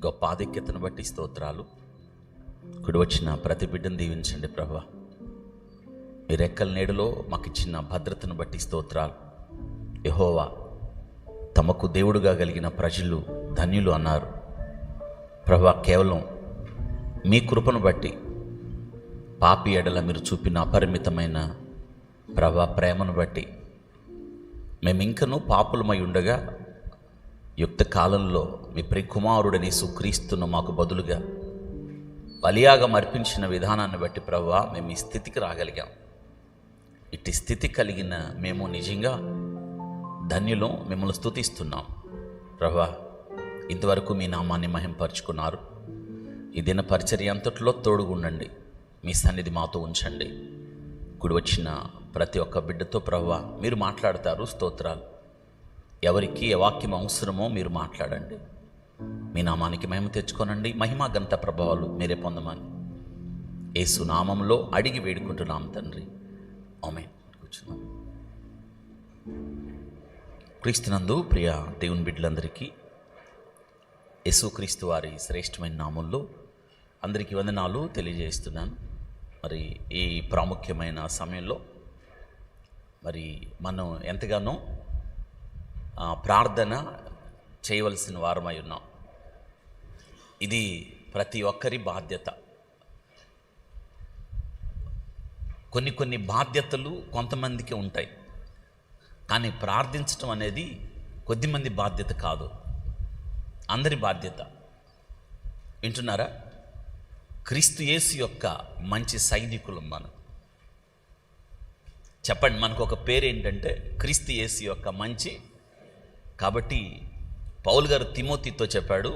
గొప్ప ఆధిక్యతను బట్టి స్తోత్రాలు. కుడి వచ్చిన ప్రతి బిడ్డను దీవించండి ప్రభువా. మీ రెక్కల నీడలో మాకు ఇచ్చిన భద్రతను బట్టి స్తోత్రాలు. యెహోవా తమకు దేవుడుగా కలిగిన ప్రజలు ధన్యులు అన్నారు ప్రభువా. కేవలం మీ కృపను బట్టి పాపి ఎడల మీరు చూపిన అపరిమితమైన ప్రభువా ప్రేమను బట్టి మేమింకనూ పాపులమై ఉండగా యుక్త కాలంలో మీ ప్రియకుమారుడని యేసుక్రీస్తును మాకు బదులుగా బలియాగం అర్పించిన విధానాన్ని బట్టి ప్రభువా మేము ఈ స్థితికి రాగలిగాం. ఇట్టి స్థితి కలిగిన మేము నిజంగా ధన్యులం, మిమ్మల్ని స్తుతిస్తున్నాం ప్రభువా. ఇంతవరకు మీ నామాన్ని మహింపరుచుకున్నారు. ఈ దిన పరిచర్య అంతట్లో తోడుగుండండి, మీ సన్నిధి మాతో ఉంచండి. కుడి వచ్చిన ప్రతి ఒక్క బిడ్డతో ప్రభువా మీరు మాట్లాడతారు. స్తోత్రాలు. ఎవరికి ఏ వాక్యం అవసరమో మీరు మాట్లాడండి. మీ నామానికి మహిమ తెచ్చుకోనండి. మహిమ ఘనత ప్రభావాలు మీరే పొందమని యేసు నామంలో అడిగి వేడుకుంటున్నాం తండ్రి, ఆమేన్. కూర్చున్నాం. క్రీస్తునందు ప్రియ దేవుని బిడ్డలందరికీ యేసుక్రీస్తు వారి శ్రేష్టమైన నామంలో అందరికీ వందనాలు తెలియజేస్తున్నాను. మరి ఈ ప్రాముఖ్యమైన సమయంలో మరి మనం ఎంతగానో ప్రార్థన చేయవలసిన వారమై ఉన్నాం. ఇది ప్రతి ఒక్కరి బాధ్యత. కొన్ని బాధ్యతలు కొంతమందికి ఉంటాయి, కానీ ప్రార్థించడం అనేది కొద్దిమంది బాధ్యత కాదు, అందరి బాధ్యత. వింటున్నారా? క్రీస్తు యేసు యొక్క మంచి సైనికులు మనం. చెప్పండి, మనకు ఒక పేరు ఏంటంటే క్రీస్తు యేసు యొక్క మంచి. కాబట్టి పౌలు గారు తిమోతితో చెప్పాడు,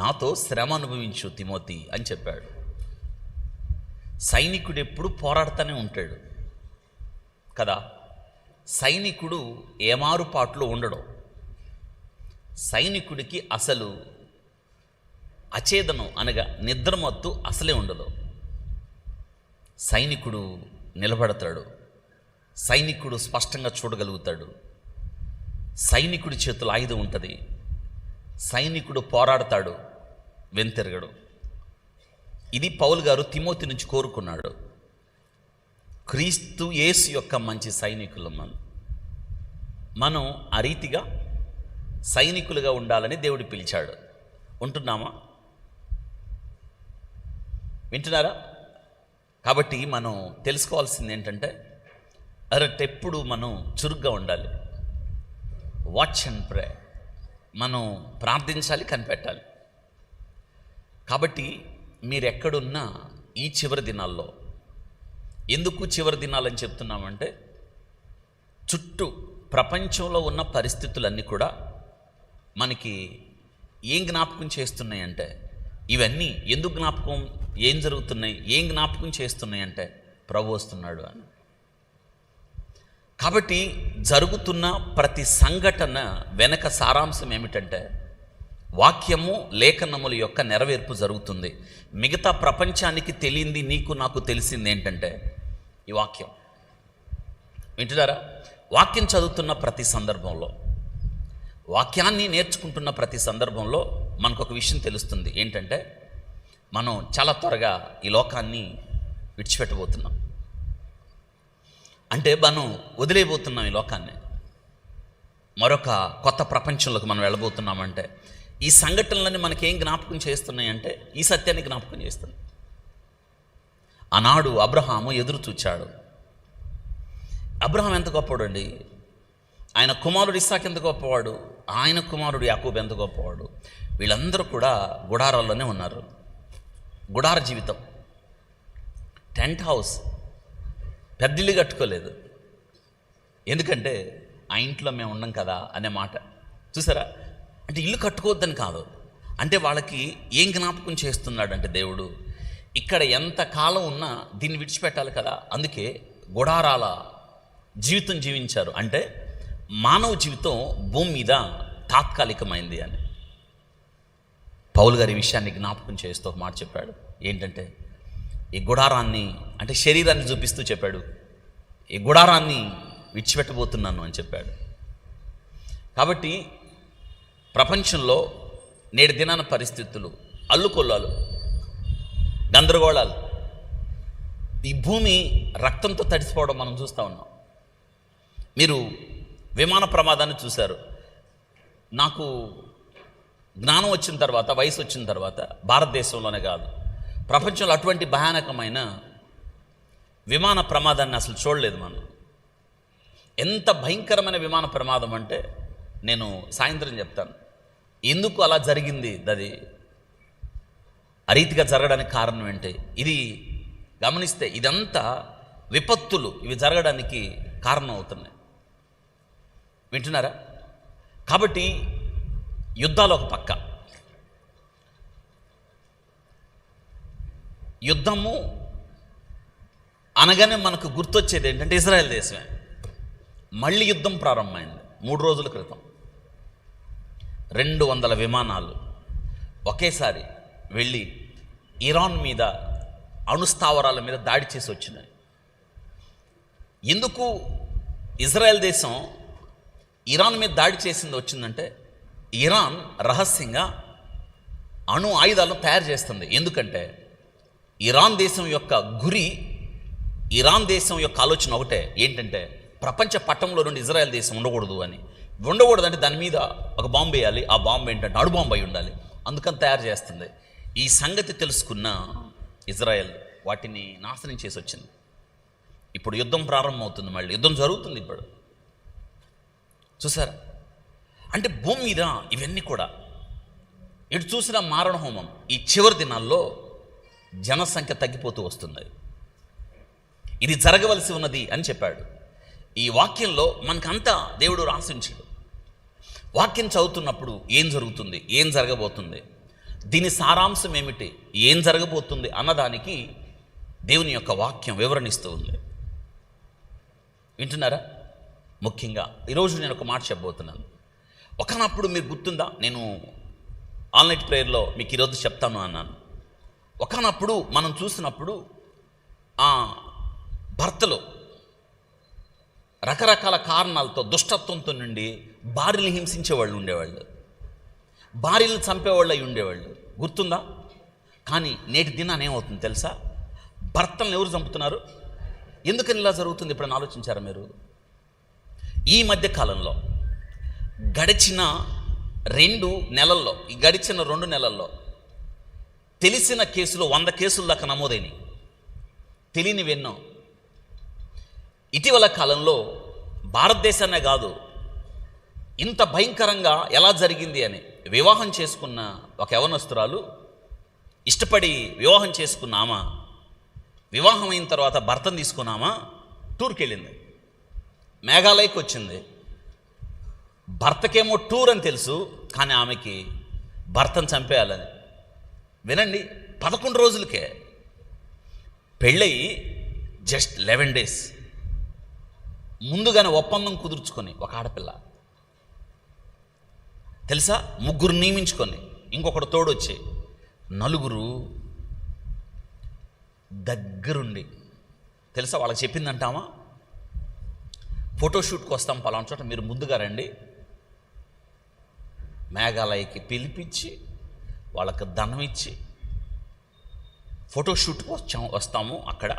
నాతో శ్రమ అనుభవించు తిమోతి అని చెప్పాడు. సైనికుడు ఎప్పుడు పోరాడుతూనే ఉంటాడు కదా. సైనికుడు ఏమారుపాటులో ఉండడం. సైనికుడికి అసలు అచేతనం అనగా నిద్రమత్తు అసలే ఉండదు. సైనికుడు నిలబడతాడు, సైనికుడు స్పష్టంగా చూడగలుగుతాడు, సైనికుడి చేతులు ఆయుధం ఉంటుంది, సైనికుడు పోరాడతాడు, వెనుతిరగడు. ఇది పౌలు గారు తిమోతి నుంచి కోరుకున్నాడు. క్రీస్తు యేసు యొక్క మంచి సైనికులు మనం ఆ రీతిగా సైనికులుగా ఉండాలని దేవుడు పిలిచాడు. ఉంటున్నామా? వింటున్నారా? కాబట్టి మనం తెలుసుకోవాల్సింది ఏంటంటే ఎప్పుడు మనం చురుగ్గా ఉండాలి. Watch and pray. మనం ప్రార్థించాలి, కనిపెట్టాలి. కాబట్టి మీరు ఎక్కడున్నా ఈ చివరి దినాల్లో, ఎందుకు చివరి దినాలని చెప్తున్నామంటే చుట్టూ ప్రపంచంలో ఉన్న పరిస్థితులన్నీ కూడా మనకి ఏం జ్ఞాపకం చేస్తున్నాయంటే, ఇవన్నీ ఎందుకు జ్ఞాపకం, ఏం జరుగుతున్నాయి, ఏం జ్ఞాపకం చేస్తున్నాయంటే ప్రభు వస్తున్నాడు అని. కాబట్టి జరుగుతున్న ప్రతి సంఘటన వెనక సారాంశం ఏమిటంటే వాక్యము లేఖనముల యొక్క నెరవేర్పు జరుగుతుంది. మిగతా ప్రపంచానికి తెలియంది నీకు నాకు తెలిసింది ఏంటంటే ఈ వాక్యం. వింటున్నారా? వాక్యం చదువుతున్న ప్రతి సందర్భంలో, వాక్యాన్ని నేర్చుకుంటున్న ప్రతి సందర్భంలో మనకు ఒక విషయం తెలుస్తుంది. ఏంటంటే మనం చాలా త్వరగా ఈ లోకాన్ని విడిచిపెట్టబోతున్నాం. అంటే మనం వదిలేయబోతున్నాం ఈ లోకాన్ని, మరొక కొత్త ప్రపంచంలోకి మనం వెళ్ళబోతున్నామంటే ఈ సంఘటనలన్నీ మనకేం జ్ఞాపకం చేస్తున్నాయంటే ఈ సత్యాన్ని జ్ఞాపకం చేస్తుంది. ఆనాడు అబ్రహాము ఎదురు చూచాడు. అబ్రహాం ఎంత గొప్పవాడు అండి! ఆయన కుమారుడు ఇస్సాకు ఎంత గొప్పవాడు, ఆయన కుమారుడు యాకోబు ఎంత గొప్పవాడు. వీళ్ళందరూ కూడా గుడారాల్లోనే ఉన్నారు. గుడార జీవితం, టెంట్ హౌస్, పెద్దిల్లు కట్టుకోలేదు. ఎందుకంటే ఆ ఇంట్లో మేము ఉండం కదా అనే మాట. చూసారా? అంటే ఇల్లు కట్టుకోవద్దని కాదు, అంటే వాళ్ళకి ఏం జ్ఞాపకం చేస్తున్నాడు అంటే దేవుడు ఇక్కడ ఎంత కాలం ఉన్నా దీన్ని విడిచిపెట్టాలి కదా. అందుకే గుడారాల జీవితం జీవించారు. అంటే మానవ జీవితం భూమి మీద తాత్కాలికమైంది అని పౌలు గారి విషయాన్ని జ్ఞాపకం చేస్తూ ఒక మాట చెప్పాడు. ఏంటంటే ఈ గుడారాన్ని, అంటే శరీరాన్ని చూపిస్తూ చెప్పాడు, ఈ గుడారాన్ని విడిచిపెట్టబోతున్నాను అని చెప్పాడు. కాబట్టి ప్రపంచంలో నేటి దినాన పరిస్థితులు, అల్లుకొల్లాలు, గందరగోళాలు, ఈ భూమి రక్తంతో తడిసిపోవడం మనం చూస్తూ ఉన్నాం. మీరు విమాన ప్రమాదాన్ని చూశారు. నాకు జ్ఞానం వచ్చిన తర్వాత, వయసు వచ్చిన తర్వాత, భారతదేశంలోనే కాదు ప్రపంచంలో అటువంటి భయానకమైన విమాన ప్రమాదాన్ని అసలు చూడలేదు మనం. ఎంత భయంకరమైన విమాన ప్రమాదం అంటే నేను సాయంత్రం చెప్తాను ఎందుకు అలా జరిగింది. అది ఆ రీతిగా జరగడానికి కారణం ఏంటి, ఇది గమనిస్తే ఇదంతా విపత్తులు ఇవి జరగడానికి కారణం అవుతున్నాయి. వింటున్నారా? కాబట్టి యుద్ధాలు ఒక పక్క, యుద్ధము అనగానే మనకు గుర్తొచ్చేది ఏంటంటే ఇజ్రాయెల్ దేశమే. మళ్ళీ యుద్ధం ప్రారంభమైంది 3 రోజుల క్రితం. 200 విమానాలు ఒకేసారి వెళ్ళి ఇరాన్ మీద, అణుస్థావరాల మీద దాడి చేసి వచ్చినాయి. ఎందుకు ఇజ్రాయెల్ దేశం ఇరాన్ మీద దాడి చేసింది వచ్చిందంటే, ఇరాన్ రహస్యంగా అణు ఆయుధాలను తయారు చేస్తుంది. ఎందుకంటే ఇరాన్ దేశం యొక్క గురి, ఇరాన్ దేశం యొక్క ఆలోచన ఒకటే, ఏంటంటే ప్రపంచ పట్టంలో నుండి ఇజ్రాయెల్ దేశం ఉండకూడదు అని. ఉండకూడదంటే దాని మీద ఒక బాంబు వేయాలి. ఆ బాంబు ఏంటంటే అణుబాంబు అయి ఉండాలి. అందుకని తయారు చేస్తుంది. ఈ సంగతి తెలుసుకున్న ఇజ్రాయెల్ వాటిని నాశనం చేసి వచ్చింది. ఇప్పుడు యుద్ధం ప్రారంభమవుతుంది, మళ్ళీ యుద్ధం జరుగుతుంది ఇప్పుడు. చూసారా? అంటే భూమి మీద ఇవన్నీ కూడా ఇటు చూసిన మారణ హోమం. ఈ చివరి దినాల్లో జనసంఖ్య తగ్గిపోతూ వస్తుంది. ఇది జరగవలసి ఉన్నది అని చెప్పాడు. ఈ వాక్యంలో మనకంతా దేవుడు రాసించాడు. వాక్యం చదువుతున్నప్పుడు ఏం జరుగుతుంది, ఏం జరగబోతుంది, దీని సారాంశం ఏమిటి, ఏం జరగబోతుంది అన్నదానికి దేవుని యొక్క వాక్యం వివరణిస్తూ ఉంది. వింటున్నారా? ముఖ్యంగా ఈరోజు నేను ఒక మాట చెప్పబోతున్నాను. ఒకనప్పుడు మీరు గుర్తుందా, నేను ఆల్ నైట్ ప్రేయర్లో మీకు ఈరోజు చెప్తాను అన్నాను. ఒకనప్పుడు మనం చూసినప్పుడు ఆ భర్తలు రకరకాల కారణాలతో, దుష్టత్వంతో నుండి భార్యలు హింసించేవాళ్ళు ఉండేవాళ్ళు, భార్యలు చంపేవాళ్ళు అయి ఉండేవాళ్ళు. గుర్తుందా? కానీ నేటి దినాన్ని ఏమవుతుంది తెలుసా? భర్తలను ఎవరు చంపుతున్నారు? ఎందుకని ఇలా జరుగుతుంది? ఇప్పుడు ఆలోచించారా మీరు? ఈ మధ్య కాలంలో గడిచిన 2 నెలల్లో, ఈ గడిచిన 2 నెలల్లో తెలిసిన కేసులు 100 కేసుల దాకా నమోదైనవి. తెలియనివెన్నో. ఇటీవల కాలంలో భారతదేశాన్నే కాదు, ఇంత భయంకరంగా ఎలా జరిగింది అని, వివాహం చేసుకున్న ఒక యవనస్తురాలు, ఇష్టపడి వివాహం చేసుకున్నామా, వివాహం అయిన తర్వాత భర్తను తీసుకున్నామా, టూర్కి వెళ్ళింది, మేఘాలయకి వచ్చింది. భర్తకేమో టూర్ అని తెలుసు, కానీ ఆమెకి భర్తను చంపేయాలని. వినండి, 11 రోజులకే పెళ్ళయి జస్ట్ 11 డేస్ ముందుగానే ఒప్పందం కుదుర్చుకొని ఒక ఆడపిల్ల తెలుసా, 3 నియమించుకొని ఇంకొకటి తోడొచ్చి 4 దగ్గరుండి తెలుసా వాళ్ళకి చెప్పిందంటామా, ఫోటోషూట్కి వస్తాం పలానా చోట, మీరు ముందుగా రండి. మేఘాలయకి పిలిపించి వాళ్ళకి ధనం ఇచ్చి ఫోటోషూట్కి వస్తాము. అక్కడ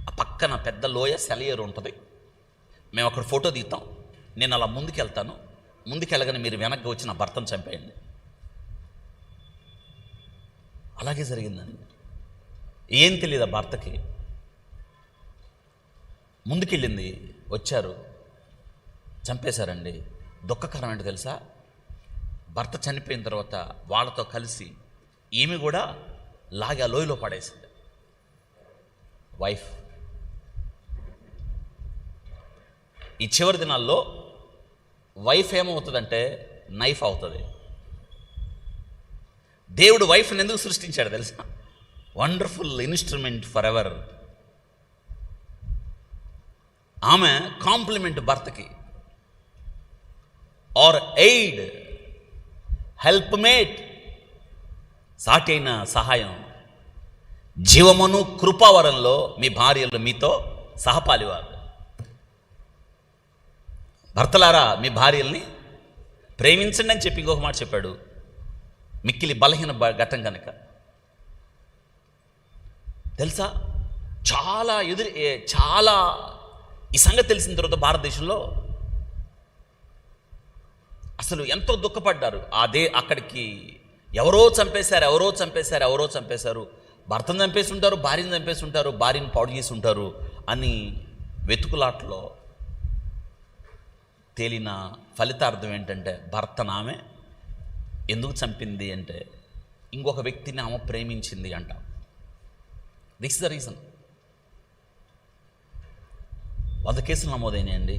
ఆ పక్కన పెద్ద లోయ సెలయేరు ఉంటుంది, మేము అక్కడ ఫోటో దిగుతాం, నేను అలా ముందుకెళ్తాను, ముందుకెళ్ళగానే మీరు వెనక్కి వచ్చి నా భర్తను చంపేయండి. అలాగే జరిగిందండి. ఏం తెలియదు ఆ భర్తకి. ముందుకెళ్ళింది, వచ్చారు, చంపేశారండి. దుఃఖకరం ఏంటో తెలుసా? భర్త చనిపోయిన తర్వాత వాళ్ళతో కలిసి ఈమె కూడా లాగి ఆ లోయలో పడేసింది. వైఫ్ ఈ చివరి దినాల్లో వైఫ్ ఏమవుతుందంటే నైఫ్ అవుతుంది. దేవుడు వైఫ్ని ఎందుకు సృష్టించాడు తెలుసా? Wonderful instrument for ever. ఆమె కాంప్లిమెంట్ భర్తకి, ఆర్ ఎయిడ్, హెల్ప్ మేట్, సాటైన సహాయం. జీవమును కృపావరంలో మీ భార్యలు మీతో సహపాలివారు. భర్తలారా మీ భార్యల్ని ప్రేమించండి అని చెప్పి ఇంకొక మాట చెప్పాడు. మిక్కిలి బలహీన ఘట్టం కనుక. తెలుసా, చాలా ఈ సంగతి తెలిసిన తర్వాత భారతదేశంలో అసలు ఎంతో దుఃఖపడ్డారు. అక్కడికి ఎవరో చంపేశారు, భర్తను చంపేసి ఉంటారు, భార్యను చంపేసి ఉంటారు, భార్యను పాడు చేసి ఉంటారు అని వెతుకులాట్లో తేలిన ఫలితార్థం ఏంటంటే, భర్తను ఆమె ఎందుకు చంపింది అంటే ఇంకొక వ్యక్తిని ఆమె ప్రేమించింది అంట. This is the reason. 100 కేసులు నమోదైనాయండి.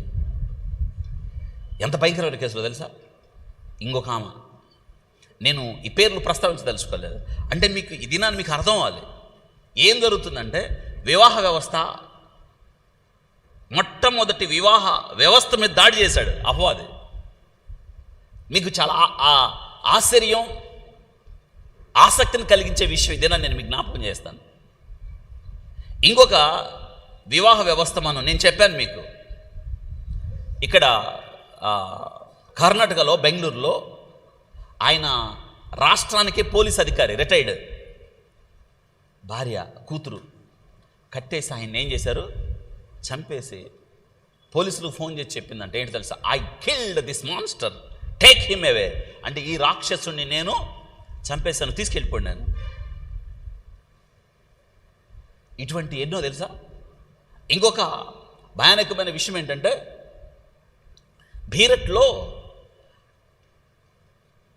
ఎంత భయంకరమైన కేసులో తెలుసా? ఇంకొక ఆమె, నేను ఈ పేర్లు ప్రస్తావించదలుచుకోలేదు, అంటే మీకు ఈ దినాన్ని మీకు అర్థం అవ్వాలి. ఏం జరుగుతుందంటే, వివాహ వ్యవస్థ, మొట్టమొదటి వివాహ వ్యవస్థ మీద దాడి చేశాడు అపవాది. మీకు చాలా ఆశ్చర్యం, ఆసక్తిని కలిగించే విషయం ఇదేనా నేను మీకు జ్ఞాపకం చేస్తాను. ఇంకొక వివాహ వ్యవస్థ నేను చెప్పాను మీకు, ఇక్కడ కర్ణాటకలో, బెంగళూరులో ఆయన రాష్ట్రానికే పోలీస్ అధికారి, రిటైర్డ్, భార్య కూతురు కట్టేసి ఆయన ఏం చేశారు, చంపేసి పోలీసులకు ఫోన్ చేసి చెప్పిందంటే ఏంటి తెలుసా, I killed this monster, take him away. అంటే ఈ రాక్షసుడిని నేను చంపేశాను, తీసుకెళ్ళిపోయాను. ఇటువంటి ఎన్నో తెలుసా. ఇంకొక భయానకమైన విషయం ఏంటంటే, బీరట్లో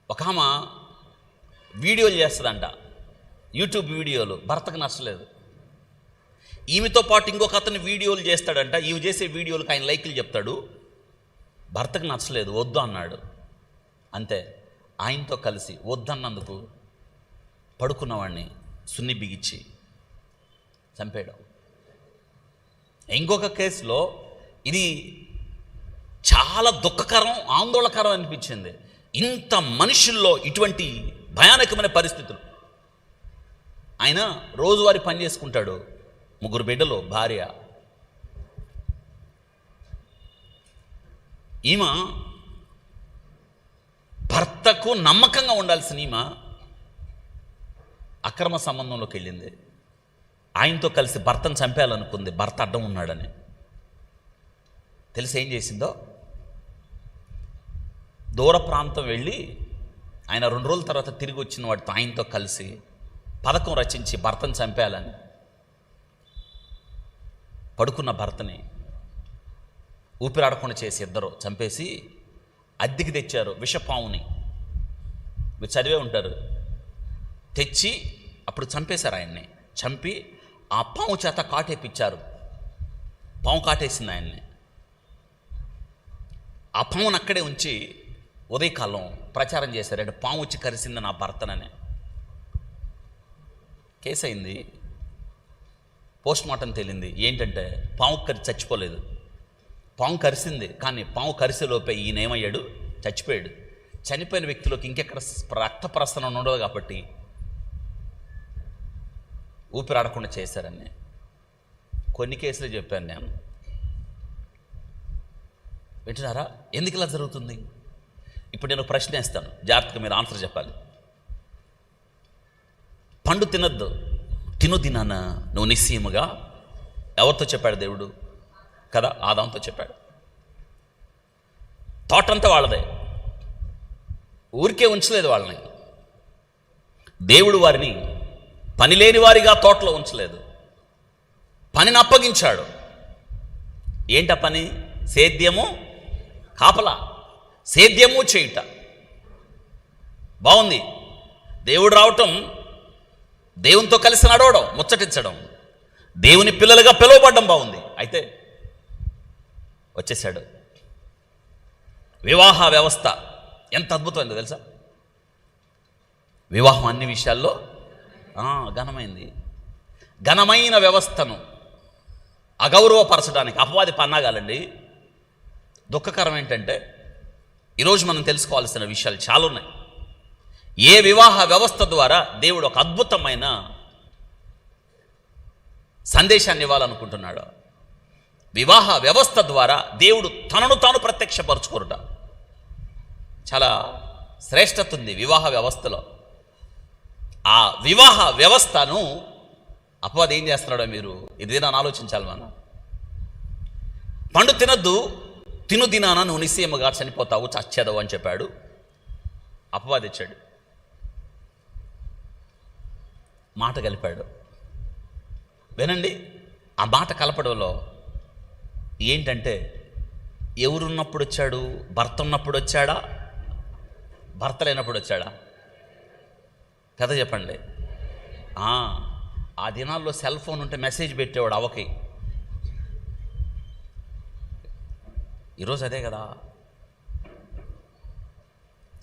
ఒక ఆమె వీడియోలు చేస్తుందంట, యూట్యూబ్ వీడియోలు. భర్తకు నచ్చలేదు. ఈమెతో పాటు ఇంకొక అతను వీడియోలు చేస్తాడంట. ఈమె చేసే వీడియోలకు ఆయన లైకులు చెప్తాడు. భర్తకు నచ్చలేదు, వద్దు అన్నాడు. అంతే, ఆయనతో కలిసి వద్దన్నందుకు పడుకున్నవాడిని సున్ని బిగించి చంపేయడం. ఇంకొక కేసులో ఇది చాలా దుఃఖకరం, ఆందోళనకరం అనిపించింది. ఇంత మనుషుల్లో ఇటువంటి భయానకమైన పరిస్థితులు. ఆయన రోజువారీ పని చేసుకుంటాడు, 3 బిడ్డలు, భార్య. ఈమె భర్తకు నమ్మకంగా ఉండాల్సిన ఈమె అక్రమ సంబంధంలోకి వెళ్ళింది. ఆయనతో కలిసి భర్తను చంపేయాలనుకుంది, భర్త అడ్డం ఉన్నాడని తెలిసి ఏం చేసిందో, దూర ప్రాంతం వెళ్ళి ఆయన 2 రోజుల తర్వాత తిరిగి వచ్చిన వాడితో ఆయనతో కలిసి పథకం రచించి భర్తను చంపేయాలని పడుకున్న భర్తని ఊపిరాడకుండా చేసి ఇద్దరు చంపేసి అద్దెకి తెచ్చారు విషపాముని. మీరు చదివే ఉంటారు. తెచ్చి అప్పుడు చంపేశారు ఆయన్ని. చంపి ఆ పాము చేత కాటేపించారు. పాము కాటేసింది ఆయన్ని. ఆ పామును అక్కడే ఉంచి ఉదయకాలం ప్రచారం చేశారు, అంటే పాము వచ్చి కరిసింది నా భర్తనని. కేసు అయింది. పోస్ట్ మార్టం తేలింది ఏంటంటే, పాము చచ్చిపోలేదు. పాము కరిసింది, కానీ పాము కరిసేలోపే ఈయన ఏమయ్యాడు, చచ్చిపోయాడు. చనిపోయిన వ్యక్తిలోకి ఇంకెక్కడ రక్త ప్రసరణ ఉండదు కాబట్టి ఊపిరాడకుండా చేశారని కొన్ని కేసులు చెప్పాను నేను. వింటున్నారా? ఎందుకు ఇలా జరుగుతుంది? ఇప్పుడు నేను ప్రశ్న వేస్తాను, జాగ్రత్తగా మీరు ఆన్సర్ చెప్పాలి. పండు తినద్దు, తిను దినాన నువ్వు నిశ్చయముగా, ఎవరితో చెప్పాడు దేవుడు కదా? ఆదాంతో చెప్పాడు. తోటంతా వాళ్ళదే, ఊరికే ఉంచలేదు వాళ్ళని. దేవుడు వారిని పని లేని వారిగా తోటలో ఉంచలేదు, పనిని అప్పగించాడు. ఏంట పని? సేద్యము, కాపలా, సేద్యము చేయుట. బాగుంది. దేవుడు రావటం, దేవునితో కలిసి నడవడం, ముచ్చటించడం, దేవుని పిల్లలుగా పిలువబడ్డం బాగుంది. అయితే వచ్చేసాడు. వివాహ వ్యవస్థ ఎంత అద్భుతమైందో తెలుసా? వివాహం అన్ని విషయాల్లో ఘనమైంది. ఘనమైన వ్యవస్థను అగౌరవపరచడానికి అపవాది పన్నాగాలండి. దుఃఖకరం ఏంటంటే, ఈరోజు మనం తెలుసుకోవాల్సిన విషయాలు చాలా ఉన్నాయి. ఏ వివాహ వ్యవస్థ ద్వారా దేవుడు ఒక అద్భుతమైన సందేశాన్ని ఇవ్వాలనుకుంటున్నాడు. వివాహ వ్యవస్థ ద్వారా దేవుడు తనను తాను ప్రత్యక్షపరచుకోరుట. చాలా శ్రేష్టత ఉంది వివాహ వ్యవస్థలో. ఆ వివాహ వ్యవస్థను అపవాది ఏం చేస్తున్నాడో మీరు ఇది నన్ను ఆలోచించాలి. మనం పండు తినద్దు, తిను దినాన నువ్వు నిశ్చయముగా చనిపోతావు, చచ్చేదవు అని చెప్పాడు. అపవాది ఇచ్చాడు, మాట కలిపాడు. వినండి, ఆ మాట కలపడంలో ఏంటంటే ఎవరున్నప్పుడు వచ్చాడు? భర్త ఉన్నప్పుడు వచ్చాడా? భర్త లేనప్పుడు వచ్చాడా? కథ చెప్పండి. ఆ దినాల్లో సెల్ ఫోన్ ఉంటే మెసేజ్ పెట్టేవాడు అవకి. ఈరోజు అదే కదా.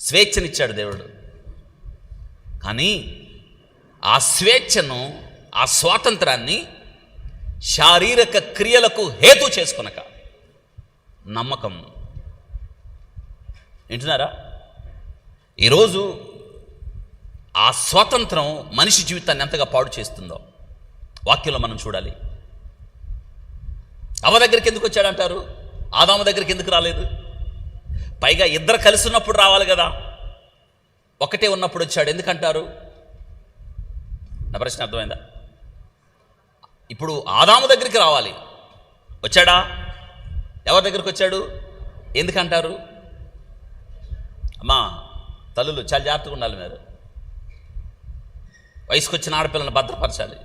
స్వేచ్ఛనిచ్చాడు దేవుడు, కానీ ఆ స్వేచ్ఛను, ఆ స్వాతంత్రాన్ని శారీరక క్రియలకు హేతు చేసుకొనక నమ్మకం. వింటున్నారా? ఈరోజు ఆ స్వాతంత్రం మనిషి జీవితాన్ని ఎంతగా పాడు చేస్తుందో వాక్యంలో మనం చూడాలి. అవ్వ దగ్గరికి ఎందుకు వచ్చాడంటారు? ఆదాము దగ్గరికి ఎందుకు రాలేదు? పైగా ఇద్దరు కలిసి ఉన్నప్పుడు రావాలి కదా, ఒకటే ఉన్నప్పుడు వచ్చాడు ఎందుకంటారు? నా ప్రశ్న అర్థమైందా? ఇప్పుడు ఆదాము దగ్గరికి రావాలి, వచ్చాడా? ఎవరి దగ్గరికి వచ్చాడు? ఎందుకంటారు? అమ్మా తల్లులు చాలా జాగ్రత్తగా ఉండాలి. మీరు వయసుకు వచ్చిన ఆడపిల్లను భద్రపరచాలి.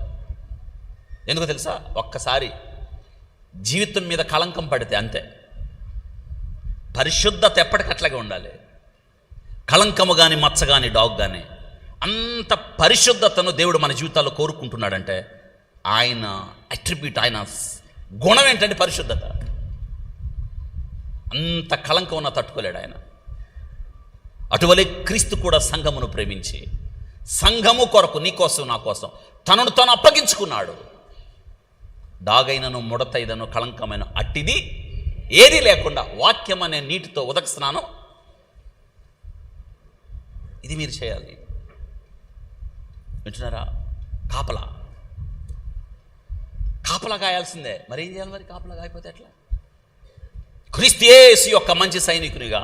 ఎందుకో తెలుసా? ఒక్కసారి జీవితం మీద కళంకం పడితే అంతే. పరిశుద్ధత ఎప్పటికట్లాగే ఉండాలి. కళంకము కానీ మచ్చ కానీ డాగ్ కానీ అంత పరిశుద్ధతను దేవుడు మన జీవితాల్లో కోరుకుంటున్నాడంటే ఆయన అట్రిబ్యూట్, ఆయన గుణం ఏంటంటే పరిశుద్ధత. అంత కళంకం ఉన్న తట్టుకోలేడు ఆయన. అటువలే క్రీస్తు కూడా సంఘమును ప్రేమించి సంఘము కొరకు, నీ కోసం నా కోసం తనను తాను అప్పగించుకున్నాడు. డాగైనను ముడతైదను కళంకమైన అట్టిది ఏది లేకుండా వాక్యం అనే నీటితో ఉదక స్నానం ఇది మీరు చేయాలి. వింటున్నారా? కాపలా గాయాల్సిందే. మరి ఏం చేయాలి? మరి కాపలా గాయపోతే ఎట్లా? క్రీస్తు యేసు యొక్క మంచి సైనికునిగా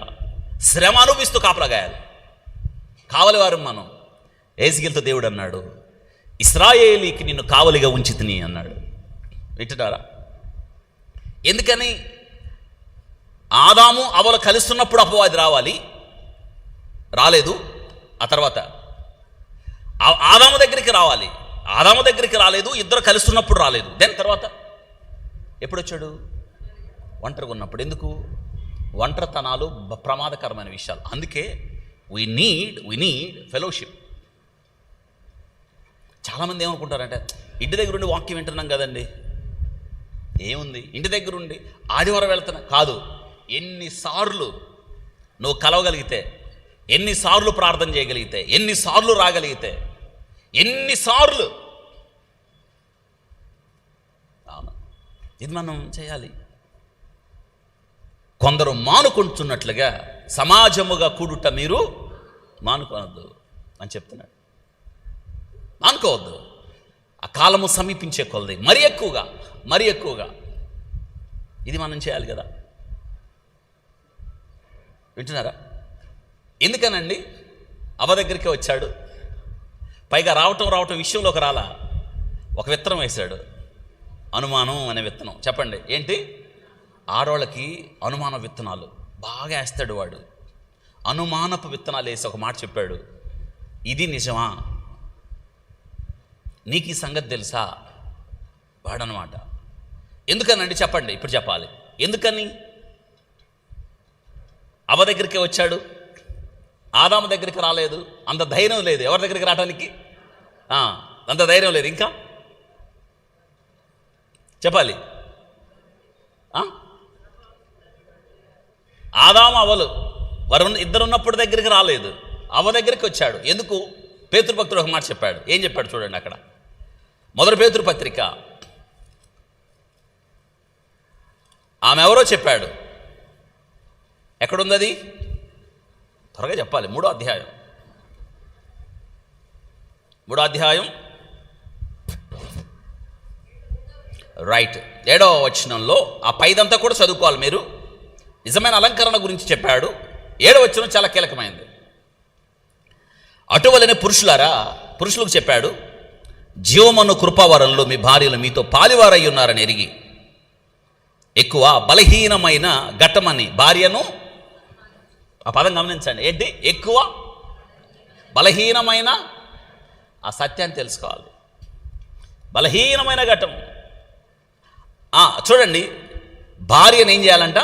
శ్రమ అనుభవిస్తూ కాపలా గాయాలి. కావలి వారు మనం. ఏజ్కేలుతో దేవుడు అన్నాడు, ఇశ్రాయేలీకి నిన్ను కావలిగా ఉంచితిని అన్నాడు. వింటున్నారా? ఎందుకని? ఆదాము అవ్వలు కలుస్తున్నప్పుడు అపవాది రాలేదు. ఆ తర్వాత ఆదాము దగ్గరికి రావాలి, ఆదాము దగ్గరికి రాలేదు. ఇద్దరు కలుస్తున్నప్పుడు రాలేదు. దెన్ తర్వాత ఎప్పుడు వచ్చాడు? ఒంటరిగా ఉన్నప్పుడు. ఎందుకు? ఒంటరితనాలు ప్రమాదకరమైన విషయాలు. అందుకే వీ నీడ్ ఫెలోషిప్. చాలామంది ఏమనుకుంటారంటే ఇంటి దగ్గర ఉండి వాక్యం వింటున్నాం కదండి, ఏముంది ఇంటి దగ్గర ఉండి ఆదివారం వెళ్తున్నా కాదు. ఎన్నిసార్లు నువ్వు కలవగలిగితే, ఎన్నిసార్లు ప్రార్థన చేయగలిగితే, ఎన్నిసార్లు రాగలిగితే, ఎన్నిసార్లు అవును ఇది మనం చేయాలి. కొందరు మానుకుంటున్నట్లుగా సమాజముగా కూడుట మీరు మానుకోవద్దు అని చెప్తున్నాడు. మానుకోవద్దు. ఆ కాలము సమీపించే కొలది మరీ ఎక్కువగా ఇది మనం చేయాలి కదా. వింటున్నారా? ఎందుకనండి? అవ్వ దగ్గరికే వచ్చాడు. పైగా రావటం విషయంలోకి రాలా. ఒక విత్తనం వేశాడు, అనుమానం అనే విత్తనం. చెప్పండి ఏంటి? ఆడవాళ్ళకి అనుమాన విత్తనాలు బాగా వేస్తాడు వాడు. అనుమానపు విత్తనాలు వేసి ఒక మాట చెప్పాడు, ఇది నిజమా, నీకు ఈ సంగతి తెలుసా? వాడనమాట. ఎందుకనండి? చెప్పండి, ఇప్పుడు చెప్పాలి. ఎందుకని? అవ్వ దగ్గరికే వచ్చాడు, ఆదాము దగ్గరికి రాలేదు. అంత ధైర్యం లేదు ఎవరి దగ్గరికి రావడానికి. అంత ధైర్యం లేదు. ఇంకా చెప్పాలి. ఆదాము అవ్వలు వారు ఇద్దరున్నప్పుడు దగ్గరికి రాలేదు, అవ్వ దగ్గరికి వచ్చాడు. ఎందుకు? పేతురు భక్తుడు ఒక మాట చెప్పాడు. ఏం చెప్పాడు చూడండి అక్కడ. మొదటి పేతురు పత్రిక, ఆమె ఎవరో చెప్పాడు. ఎక్కడుంది అది? త్వరగా చెప్పాలి. 3వ అధ్యాయం రైట్ 7వ వచనంలో ఆ పైదంతా కూడా చదువుకోవాలి మీరు. నిజమైన అలంకరణ గురించి చెప్పాడు. 7వ వచనం చాలా కీలకమైనది. అటువలనే పురుషులారా పురుషులకు చెప్పాడు, జీవమను కృపావరంలో మీ భార్యలు మీతో పాలివారై ఉన్నారని ఎరిగి ఎక్కువ బలహీనమైన ఘటమని భార్యను, ఆ పదం గమనించండి, ఏంటి? ఎక్కువ బలహీనమైన, ఆ సత్యాన్ని తెలుసుకోవాలి. బలహీనమైన ఘటం. చూడండి, భార్యను ఏం చేయాలంట?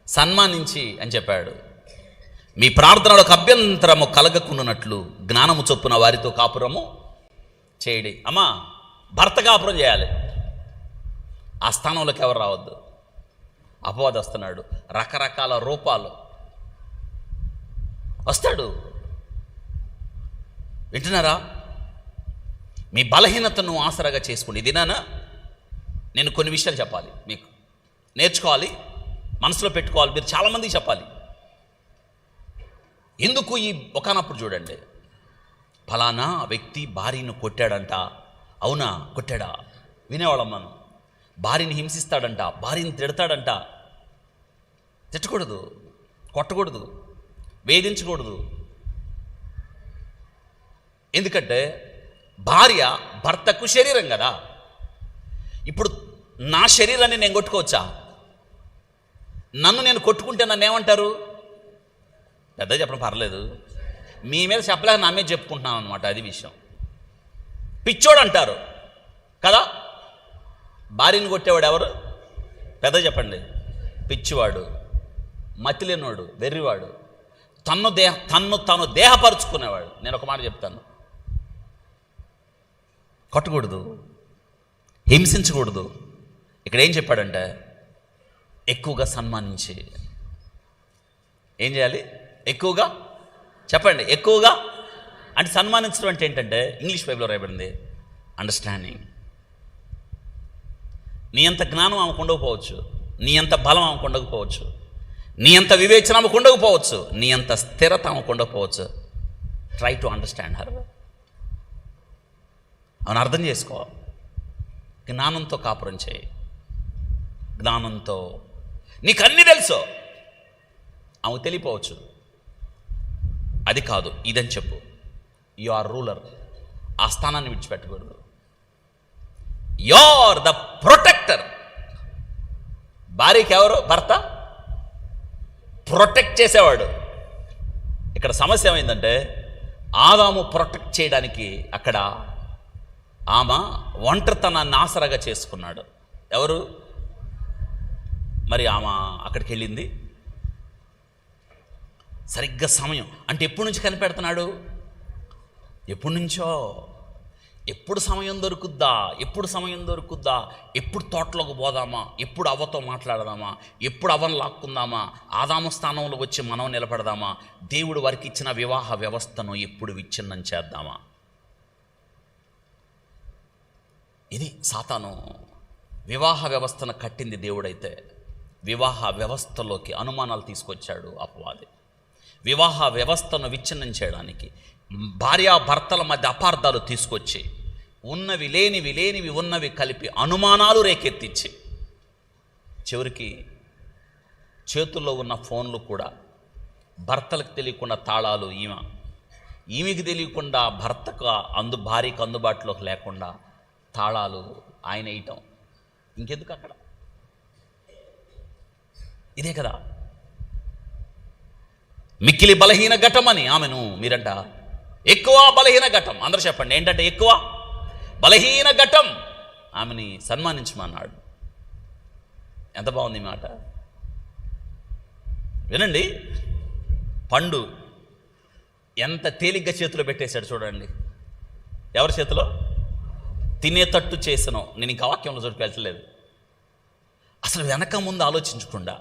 సన్మానించి అని చెప్పాడు. మీ ప్రార్థనలకు అభ్యంతరము కలగకుండానట్లు జ్ఞానము చొప్పున వారితో కాపురము చేయడి. అమ్మా, భర్త కాపురం చేయాలి. ఆ స్థానంలోకి ఎవరు రావద్దు. అపవాది వస్తున్నాడు, రకరకాల రూపాలు వస్తాడు. వింటున్నారా? మీ బలహీనతను ఆసరాగా చేసుకోండి. ఇదినా నేను కొన్ని విషయాలు చెప్పాలి, మీకు నేర్చుకోవాలి, మనసులో పెట్టుకోవాలి, మీరు చాలామందికి చెప్పాలి. ఎందుకు ఈ ఒకనప్పుడు చూడండి, ఫలానా వ్యక్తి భార్యను కొట్టాడంట. అవునా? కొట్టాడా? వినేవాళ్ళం మనం. భార్యని హింసిస్తాడంట, భార్యని తిడతాడంట. తిట్టకూడదు, కొట్టకూడదు, వేధించకూడదు. ఎందుకంటే భార్య భర్తకు శరీరం కదా. ఇప్పుడు నా శరీరాన్ని నేను కొట్టుకోవచ్చా? నన్ను నేను కొట్టుకుంటే నన్ను ఏమంటారు? పెద్ద చెప్పడం పర్లేదు, మీ మీద చెప్పలేక నా మీద చెప్పుకుంటున్నాను అనమాట. అది విషయం. పిచ్చోడు అంటారు కదా. భార్యను కొట్టేవాడు ఎవరు? పెద్ద చెప్పండి. పిచ్చివాడు, మతిలేనోడు, వెర్రివాడు, తను దేహపరుచుకునేవాడు. నేను ఒక మాట చెప్తాను, కొట్టకూడదు, హింసించకూడదు. ఇక్కడ ఏం చెప్పాడంటే ఎక్కువగా సన్మానించి ఏం చేయాలి? ఎక్కువగా చెప్పండి. ఎక్కువగా అంటే సన్మానించడం అంటే ఏంటంటే ఇంగ్లీష్ బైబిల్లో రాయబడింది అండర్స్టాండింగ్. నీ అంత జ్ఞానం ఆమెకు ఉండకపోవచ్చు, నీ అంత బలం ఆమెకు ఉండకపోవచ్చు, నీ అంత వివేచన ఆమెకు ఉండకపోవచ్చు, నీ అంత స్థిరత ఆమెకు ఉండకపోవచ్చు. Try to understand her. అవును, అర్థం చేసుకో. జ్ఞానంతో కాపురం చేయి. జ్ఞానంతో నీకు అన్నీ తెలుసు, ఆమెకు తెలియపోవచ్చు. అది కాదు ఇదని చెప్పు. You are ruler. ఆ స్థానాన్ని విడిచిపెట్టకూడదు. You are the protector. భార్యకి ఎవరు? భర్త ప్రొటెక్ట్ చేసేవాడు. ఇక్కడ సమస్య ఏమైందంటే ఆదాము ప్రొటెక్ట్ చేయడానికి అక్కడ ఆమె ఒంటరితనాన్ని ఆసరాగా చేసుకున్నాడు. ఎవరు? మరి ఆమె అక్కడికి వెళ్ళింది సరిగ్గా సమయం. అంటే ఎప్పటి నుంచి కనిపెడుతున్నాడు? ఎప్పటి నుంచో. ఎప్పుడు సమయం దొరుకుద్దా, ఎప్పుడు సమయం దొరుకుద్దా, ఎప్పుడు తోటలోకి పోదామా, ఎప్పుడు అవ్వతో మాట్లాడదామా, ఎప్పుడు అవ్వను లాక్కుందామా, ఆదాము స్థానంలో వచ్చి మనం నిలబడదామా, దేవుడు వారికి ఇచ్చిన వివాహ వ్యవస్థను ఎప్పుడు విచ్ఛిన్నం చేద్దామా. ఇది సాతాను వివాహ వ్యవస్థను కట్టింది. దేవుడైతే వివాహ వ్యవస్థలోకి అనుమానాలు తీసుకొచ్చాడు అపవాది. వివాహ వ్యవస్థను విచ్ఛిన్నం చేయడానికి భార్యాభర్తల మధ్య అపార్థాలు తీసుకొచ్చి ఉన్నవి లేనివి ఉన్నవి కలిపి అనుమానాలు రేకెత్తించి చివరికి చేతుల్లో ఉన్న ఫోన్లు కూడా భర్తలకు తెలియకుండా తాళాలు ఈమెకి తెలియకుండా భార్యకు అందుబాటులోకి లేకుండా తాళాలు ఆయన వేయటం. ఇంకెందుకు అక్కడ? ఇదే కదా మిక్కిలి బలహీన ఘటమని ఆమెను మీరంట. ఎక్కువ బలహీన ఘటం. అందరూ చెప్పండి ఏంటంటే ఎక్కువ బలహీన ఘటం. ఆమెని సన్మానించమన్నాడు. ఎంత బాగుంది ఈ మాట. వినండి, పండు ఎంత తేలిగ్గా చేతిలో పెట్టేశాడు చూడండి. ఎవరి చేతిలో? తినేటట్టు చేసినో. నేను ఇంకా వాక్యంలో చోటుకు వెళ్ళలేదు. అసలు వెనక ముందు ఆలోచించకుండా,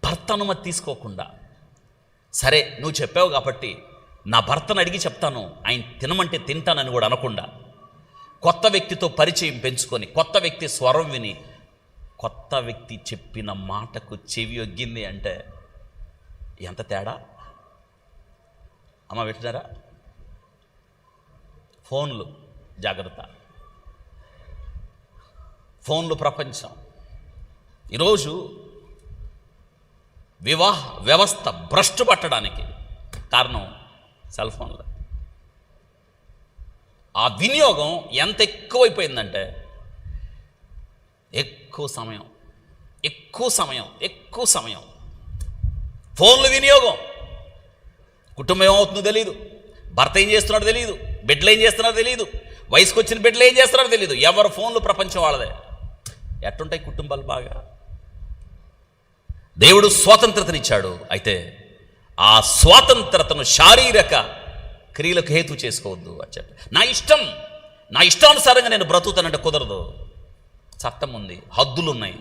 భర్త అనుమతి తీసుకోకుండా, సరే నువ్వు చెప్పావు కాబట్టి నా భర్తను అడిగి చెప్తాను, ఆయన తినమంటే తింటానని కూడా అనకుండా, కొత్త వ్యక్తితో పరిచయం పెంచుకొని, కొత్త వ్యక్తి స్వరం విని, కొత్త వ్యక్తి చెప్పిన మాటకు చెవి ఒగ్గింది అంటే ఎంత తేడా. అమ్మ వింటున్నారా? ఫోన్లు జాగ్రత్త. ఫోన్లు ప్రపంచం. ఈరోజు వివాహ వ్యవస్థ భ్రష్టు పట్టడానికి కారణం సెల్ ఫోన్లు. ఆ వినియోగం ఎంత ఎక్కువైపోయిందంటే ఎక్కువ సమయం ఫోన్లు వినియోగం. కుటుంబం ఏమవుతుందో తెలియదు, భర్త ఏం చేస్తున్నాడో తెలియదు, బిడ్డలు ఏం చేస్తున్నారో తెలియదు, వయసుకు వచ్చిన బిడ్డలు ఏం చేస్తున్నారో తెలియదు, ఎవరు ఫోన్లు ప్రపంచం వాళ్ళదే. ఎట్టుంటాయి కుటుంబాలు? బాగా దేవుడు స్వాతంత్రతనిచ్చాడు. అయితే ఆ స్వాతంత్రతను శారీరక క్రియలకు హేతు చేసుకోవద్దు అని చెప్పి, నా ఇష్టానుసారంగా నేను బ్రతుకుతానంటే కుదరదు. చట్టం ఉంది, హద్దులు ఉన్నాయి.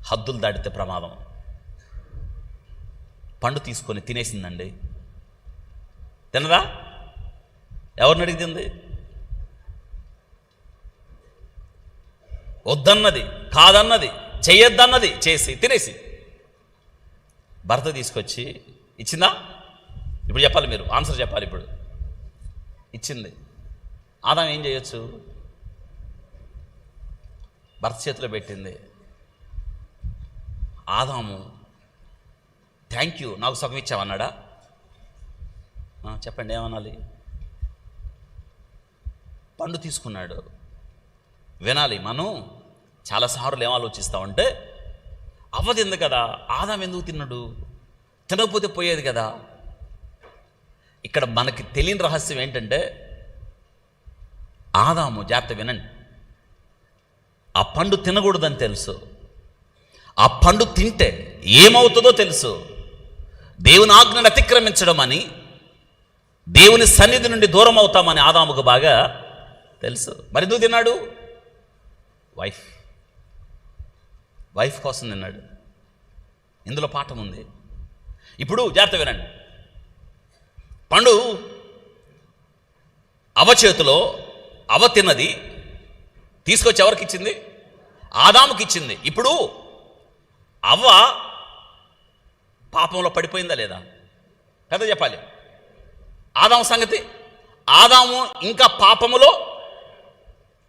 హద్దులు దాటితే ప్రమాదం. పండు తీసుకొని తినేసిందండి. తినదా? ఎవరిని అడిగి తింది? వద్దన్నది, కాదన్నది, చెయ్యొద్దన్నది చేసి తినేసి భర్త తీసుకొచ్చి ఇచ్చిందా? ఇప్పుడు చెప్పాలి, మీరు ఆన్సర్ చెప్పాలి. ఇప్పుడు ఇచ్చింది. ఆదాం ఏం చేయొచ్చు? భర్త చేతిలో పెట్టింది. ఆదాము థ్యాంక్ యూ, నాకు సుఖం ఇచ్చావన్నాడా? చెప్పండి, ఏమనాలి? పండు తీసుకున్నాడు. వినాలి. మనం చాలాసార్లు ఏం ఆలోచిస్తామంటే, అవ్వ తింది కదా, ఆదాం ఎందుకు తిన్నాడు? తినకపోతే పోయేది కదా. ఇక్కడ మనకి తెలియని రహస్యం ఏంటంటే, ఆదాము, జాగ్రత్త వినండి, ఆ పండు తినకూడదని తెలుసు. ఆ పండు తింటే ఏమవుతుందో తెలుసు. దేవుని ఆజ్ఞను అతిక్రమించడం అని, దేవుని సన్నిధి నుండి దూరం అవుతామని ఆదాముకు బాగా తెలుసు. మరి ఎందుకు తిన్నాడు? వైఫ్ కోసం తిన్నాడు. ఇందులో పాఠం ఉంది. ఇప్పుడు జాగ్రత్త వినండి. పండు అవ్వ చేతిలో, అవ్వ తిన్నది తీసుకొచ్చి ఎవరికి ఇచ్చింది? ఆదాముకి ఇచ్చింది. ఇప్పుడు అవ్వ పాపంలో పడిపోయిందా లేదా? పెద్ద చెప్పాలి. ఆదాము సంగతి, ఆదాము ఇంకా పాపములో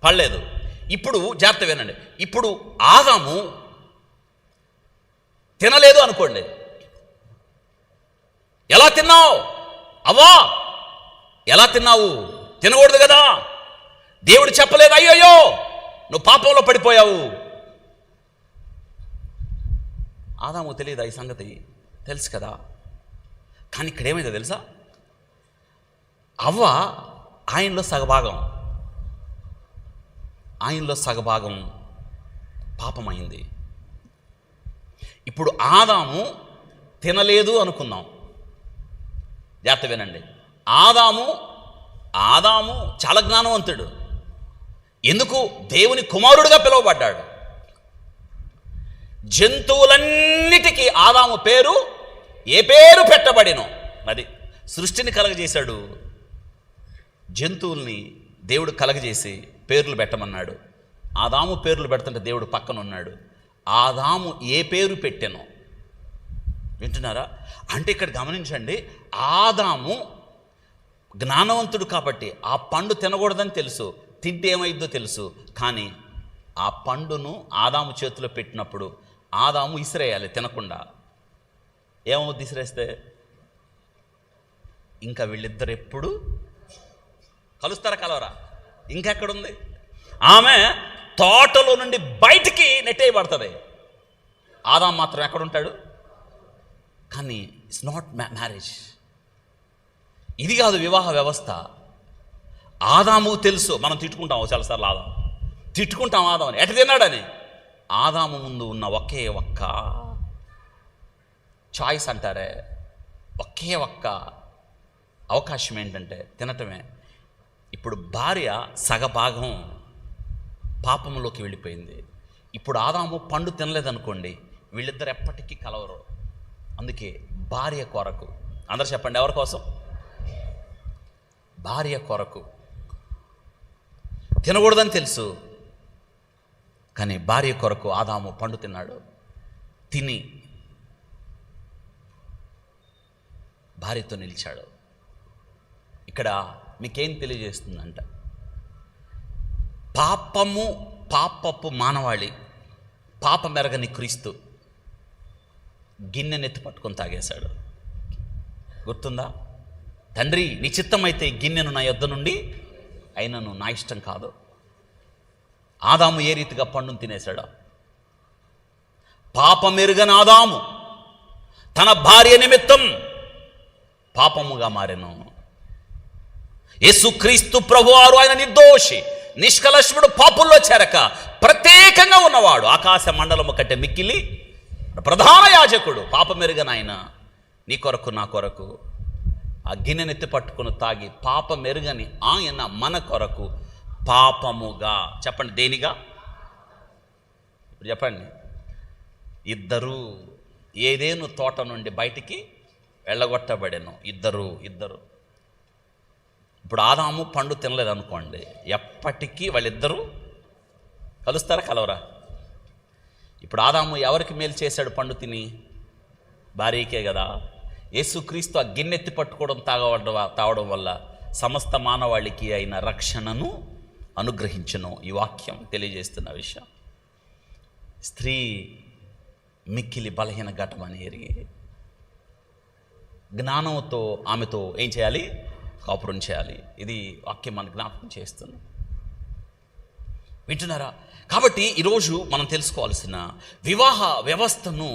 పడలేదు. ఇప్పుడు జాగ్రత్త వినండి. ఇప్పుడు ఆదాము తినలేదు అనుకోండి. ఎలా తిన్నావు? అవ్వా ఎలా తిన్నావు? తినకూడదు కదా. దేవుడు చెప్పలేదు, అయ్యోయ్యో నువ్వు పాపంలో పడిపోయావు. ఆదాము తెలియదా ఈ సంగతి? తెలుసు కదా. కానీ ఇక్కడ ఏమైందో తెలుసా? అవ్వ ఆయనలో సగభాగం పాపమైంది. ఇప్పుడు ఆదాము తినలేదు అనుకుందాం. జాగ్రత్త వినండి. ఆదాము చాలా జ్ఞానవంతుడు. ఎందుకు? దేవుని కుమారుడుగా పిలువబడ్డాడు. జంతువులన్నిటికీ ఆదాము పేరు, ఏ పేరు పెట్టబడినో అది. సృష్టిని కలగజేశాడు. జంతువుల్ని దేవుడు కలగజేసి పేర్లు పెట్టమన్నాడు. ఆదాము పేర్లు పెడుతుంటే దేవుడు పక్కన ఉన్నాడు. ఆదాము ఏ పేరు పెట్టానో వింటున్నారా? అంటే ఇక్కడ గమనించండి, ఆదాము జ్ఞానవంతుడు కాబట్టి ఆ పండు తినకూడదని తెలుసు, తింటే ఏమైద్దో తెలుసు. కానీ ఆ పండును ఆదాము చేతిలో పెట్టినప్పుడు ఆదాము ఇసిరేయాలి తినకుండా. ఏమవుద్ది ఇసిరేస్తే? ఇంకా వీళ్ళిద్దరు ఎప్పుడు కలుస్తారా కలవరా? ఇంకెక్కడుంది? ఆమె తోటలో నుండి బయటికి నెట్టేయబడుతుంది. ఆదాము మాత్రం ఎక్కడుంటాడు? కానీ ఇట్స్ నాట్ మ్యారేజ్. ఇది కాదు వివాహ వ్యవస్థ. ఆదాము తెలుసు. మనం తిట్టుకుంటాం చాలాసార్లు, తిట్టుకుంటాం ఆదాము ఎట తిన్నాడని. ఆదాము ముందు ఉన్న ఒకే ఒక్క చాయిస్ అంటారే, ఒకే ఒక్క అవకాశం ఏంటంటే తినటమే. ఇప్పుడు భార్య సగభాగం పాపంలోకి వెళ్ళిపోయింది. ఇప్పుడు ఆదాము పండు తినలేదనుకోండి, వీళ్ళిద్దరు ఎప్పటికీ కలవరు. అందుకే భార్య కొరకు, అందరూ చెప్పండి, ఎవరి కోసం? భార్య కొరకు. తినకూడదని తెలుసు, కానీ భార్య కొరకు ఆదాము పండు తిన్నాడు. తిని భార్యతో నిలిచాడు. ఇక్కడ మీకేం తెలియజేస్తుందంట? పాపపు మానవాళి, పాపమెరగని క్రీస్తు గిన్నెనెత్తి పట్టుకొని తాగేశాడు. గుర్తుందా? తండ్రి నీ చిత్తమైతే గిన్నెను నా యొద్ద నుండి అయినను నా ఇష్టం కాదు. ఆదాము ఏ రీతిగా పండును తినేశాడా? పాపమెరుగని ఆదాము తన భార్య నిమిత్తం పాపముగా మారెను. యేసుక్రీస్తు ప్రభువారు ఆయన నిర్దోషి, నిష్కలశముడు, పాపుల్లో చేరక ప్రత్యేకంగా ఉన్నవాడు, ఆకాశ మండలము కంటే మిక్కిలి ప్రధాన యాజకుడు, పాపమెరుగని ఆయన నీ కొరకు నా కొరకు ఆ గిన్నెనెత్తి పట్టుకుని తాగి పాపమెరుగని ఆయన మన కొరకు పాపముగా, చెప్పండి దేనిగా? ఇప్పుడు చెప్పండి. ఇద్దరు ఏదేను తోట నుండి బయటికి వెళ్ళగొట్టబడెను. ఇద్దరు. ఇప్పుడు ఆదాము పండు తినలేదు అనుకోండి, ఎప్పటికీ వాళ్ళిద్దరూ కలుస్తారా కలవరా? ఇప్పుడు ఆదాము ఎవరికి మేలు చేశాడు పండు తిని? భార్యకే కదా. యేసుక్రీస్తు ఆ గిన్నెత్తి పట్టుకోవడం తాగడం వల్ల సమస్త మానవాళికి అయిన రక్షణను అనుగ్రహించను. ఈ వాక్యం తెలియజేస్తున్న విషయం. స్త్రీ మిక్కిలి బలహీన ఘటమని ఎరిగి జ్ఞానంతో ఆమెతో ఏం చేయాలి? కాపురం చేయాలి. ఇది వాక్యం మన జ్ఞాపకం చేస్తుంది. వింటున్నారా? కాబట్టి ఈరోజు మనం తెలుసుకోవాల్సిన వివాహ వ్యవస్థను,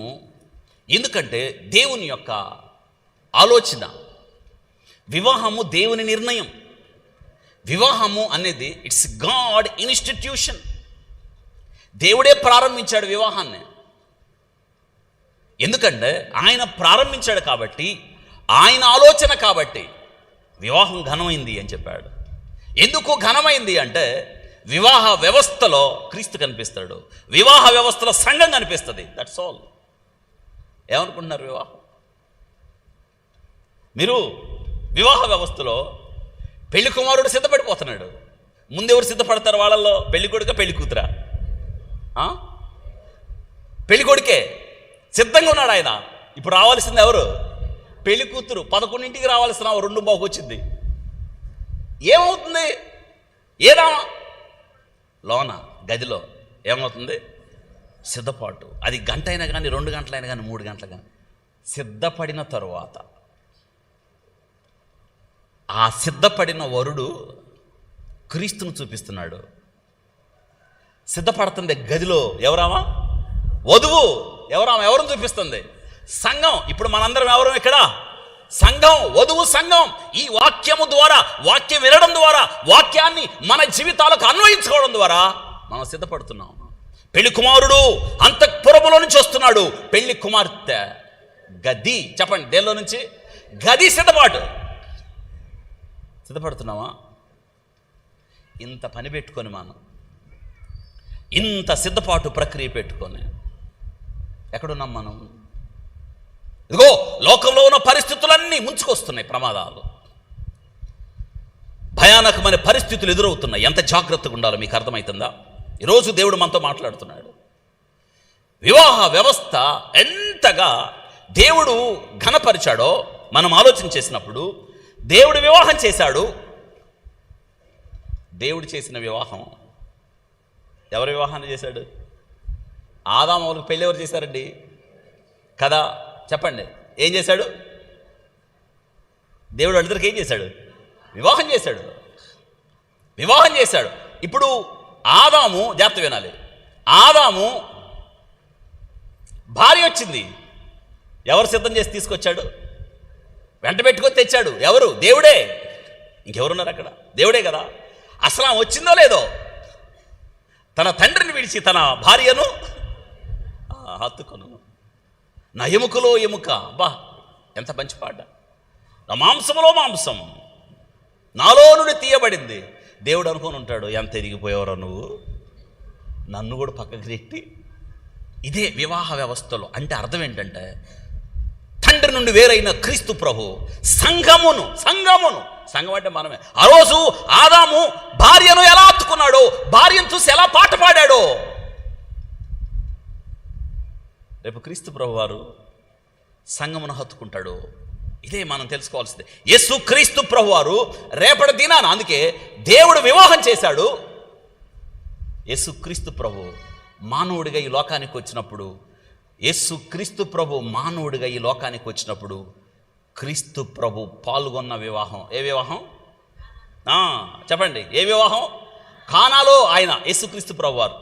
ఎందుకంటే దేవుని యొక్క ఆలోచన, వివాహము దేవుని నిర్ణయం. వివాహము అనేది ఇట్స్ గాడ్ ఇన్స్టిట్యూషన్. దేవుడే ప్రారంభించాడు వివాహాన్ని. ఎందుకంటే ఆయన ప్రారంభించాడు కాబట్టి, ఆయన ఆలోచన కాబట్టి వివాహం ఘనమైంది అని చెప్పాడు. ఎందుకు ఘనమైంది అంటే వివాహ వ్యవస్థలో క్రీస్తు కనిపిస్తాడు, వివాహ వ్యవస్థలో సంఘం కనిపిస్తుంది. That's all. ఏమనుకుంటున్నారు? వివాహం, మీరు వివాహ వ్యవస్థలో పెళ్లి కుమారుడు సిద్ధపడిపోతున్నాడు. ముందెవరు సిద్ధపడతారు వాళ్ళల్లో? పెళ్లి కొడుక పెళ్లి కూతురా? పెళ్లి కొడుకే సిద్ధంగా ఉన్నాడు ఆయన. ఇప్పుడు రావాల్సింది ఎవరు? పెళ్లి కూతురు. 11ంటికి రావాల్సిన 2:15 వచ్చింది. ఏమవుతుంది? ఏదా లోన గదిలో ఏమవుతుంది? సిద్ధపాటు. అది గంట అయినా కానీ, 2 గంటలైనా కానీ, 3 గంటలు కానీ, సిద్ధపడిన తరువాత ఆ సిద్ధపడిన వరుడు క్రీస్తును చూపిస్తున్నాడు. సిద్ధపడుతుంది గదిలో ఎవరామా? వధువు. ఎవరిని చూపిస్తుంది? సంఘం. ఇప్పుడు మనందరం ఎవరు ఇక్కడ? సంఘం, వధువు సంఘం. ఈ వాక్యము ద్వారా, వాక్యం వినడం ద్వారా, వాక్యాన్ని మన జీవితాలకు అన్వయించుకోవడం ద్వారా మనం సిద్ధపడుతున్నాం. పెళ్లి కుమారుడు అంతఃపురములో నుంచి వస్తున్నాడు, పెళ్లి కుమార్తె గది. చెప్పండి, దేనిలో నుంచి? గది. సిద్ధపడుతున్నావా? ఇంత పని పెట్టుకొని, మనం ఇంత సిద్ధపాటు ప్రక్రియ పెట్టుకొని ఎక్కడున్నాం మనం? ఇదిగో లోకంలో ఉన్న పరిస్థితులన్నీ ముంచుకొస్తున్నాయి. ప్రమాదాలు, భయానకమైన పరిస్థితులు ఎదురవుతున్నాయి. ఎంత జాగ్రత్తగా ఉండాలో మీకు అర్థమవుతుందా? ఈరోజు దేవుడు మనతో మాట్లాడుతున్నాడు. వివాహ వ్యవస్థ ఎంతగా దేవుడు ఘనపరిచాడో మనం ఆలోచన చేసినప్పుడు, దేవుడు వివాహం చేశాడు. దేవుడు చేసిన వివాహం, ఎవరి వివాహాన్ని చేశాడు? ఆదాము వాళ్ళకి పెళ్ళి ఎవరు చేశారండి కదా? చెప్పండి, ఏం చేశాడు దేవుడు? వాళ్ళిద్దరికి ఏం చేశాడు? వివాహం చేశాడు. ఇప్పుడు ఆదాము, జాగ్రత్త వినాలి, ఆదాము భార్య వచ్చింది. ఎవరు సిద్ధం చేసి తీసుకొచ్చాడు? వెంట పెట్టుకొని తెచ్చాడు. ఎవరు? దేవుడే. ఇంకెవరున్నారు అక్కడ? దేవుడే కదా. అసలు ఆమె వచ్చిందో లేదో, తన తండ్రిని విడిచి తన భార్యను హత్తుకొను. నా ఎముకలో ఎముక. బా, ఎంత మంచి పాట. నా మాంసములో మాంసం నాలో నుండి తీయబడింది. దేవుడు అనుకొని ఉంటాడు, ఎంత ఎదిగిపోయేవరో నువ్వు, నన్ను కూడా పక్కకి నెట్టి. ఇదే వివాహ వ్యవస్థలో. అంటే అర్థం ఏంటంటే, తండ్రి నుండి వేరైన క్రీస్తు ప్రభు సంఘమును సంఘం అంటే మనమే. ఆ రోజు ఆదాము భార్యను ఎలా హత్తుకున్నాడో, భార్యను చూసి ఎలా పాట పాడాడో, రేపు క్రీస్తు ప్రభు వారు సంఘమును హత్తుకుంటాడు. ఇదే మనం తెలుసుకోవాల్సింది. యేసు క్రీస్తు ప్రభు వారు రేపటి దినాన, అందుకే దేవుడు వివాహం చేశాడు. యేసు క్రీస్తు ప్రభు మానవుడిగా ఈ లోకానికి వచ్చినప్పుడు, యేసు క్రీస్తు ప్రభు మానవుడిగా ఈ లోకానికి వచ్చినప్పుడు క్రీస్తు ప్రభు పాల్గొన్న వివాహం. ఏ వివాహం? చెప్పండి, ఏ వివాహం? కానాలో ఆయన యేసుక్రీస్తు ప్రభు వారు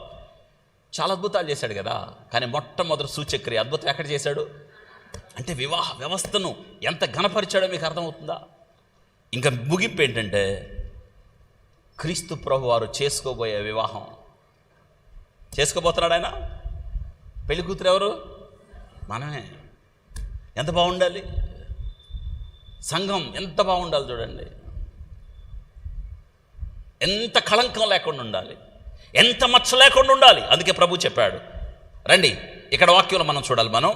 చాలా అద్భుతాలు చేశాడు కదా. కానీ మొట్టమొదటి సూచక్రియ అద్భుతం ఎక్కడ చేశాడు అంటే వివాహ వ్యవస్థను ఎంత ఘనపరిచాడో మీకు అర్థమవుతుందా? ఇంకా ముగింపు ఏంటంటే క్రీస్తు ప్రభు వారు చేసుకోబోయే వివాహం చేసుకోబోతున్నాడు. ఆయన పెళ్లి కూతురు ఎవరు? మనమే. ఎంత బాగుండాలి, సంఘం ఎంత బాగుండాలి చూడండి, ఎంత కళంకం లేకుండా ఉండాలి, ఎంత మచ్చ లేకుండా ఉండాలి. అందుకే ప్రభు చెప్పాడు. రండి, ఇక్కడ వాక్యంలో మనం చూడాలి. మనం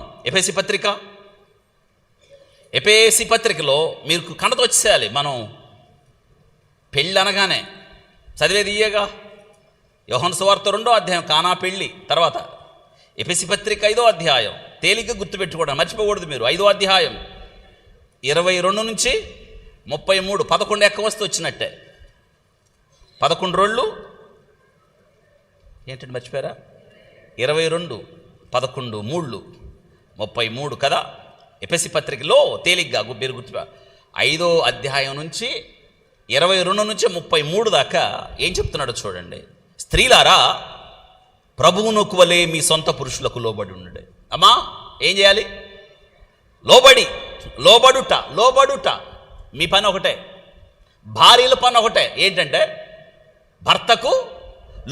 ఎఫెసీ పత్రికలో మీరు కన్నతో వచ్చేయాలి. మనం పెళ్ళి అనగానే చదివేది ఇయ్యగా యోహాను సువార్త 2వ అధ్యాయం కానా పెళ్ళి, తర్వాత ఎఫెసీ పత్రిక 5వ అధ్యాయం, తేలిక గుర్తుపెట్టుకోవడం మర్చిపోకూడదు మీరు. 5వ అధ్యాయం 22 నుంచి 33, 11 ఎక్క వస్తూ వచ్చినట్టే. 11 రోళ్ళు ఏంటంటే మర్చిపోయారా? 22, 11, 3, 33 కదా. ఎఫెసీ పత్రికలో తేలిగ్గా మీరు గుర్తు 5వ అధ్యాయం నుంచి 22 నుంచి 33 దాకా ఏం చెప్తున్నాడో చూడండి. స్త్రీలారా, ప్రభువునకు వలె మీ సొంత పురుషులకు లోబడి ఉండండి. అమ్మా ఏం చేయాలి? లోబడుట. మీ పని ఒకటే, భార్యల పని ఒకటే. ఏంటంటే భర్తకు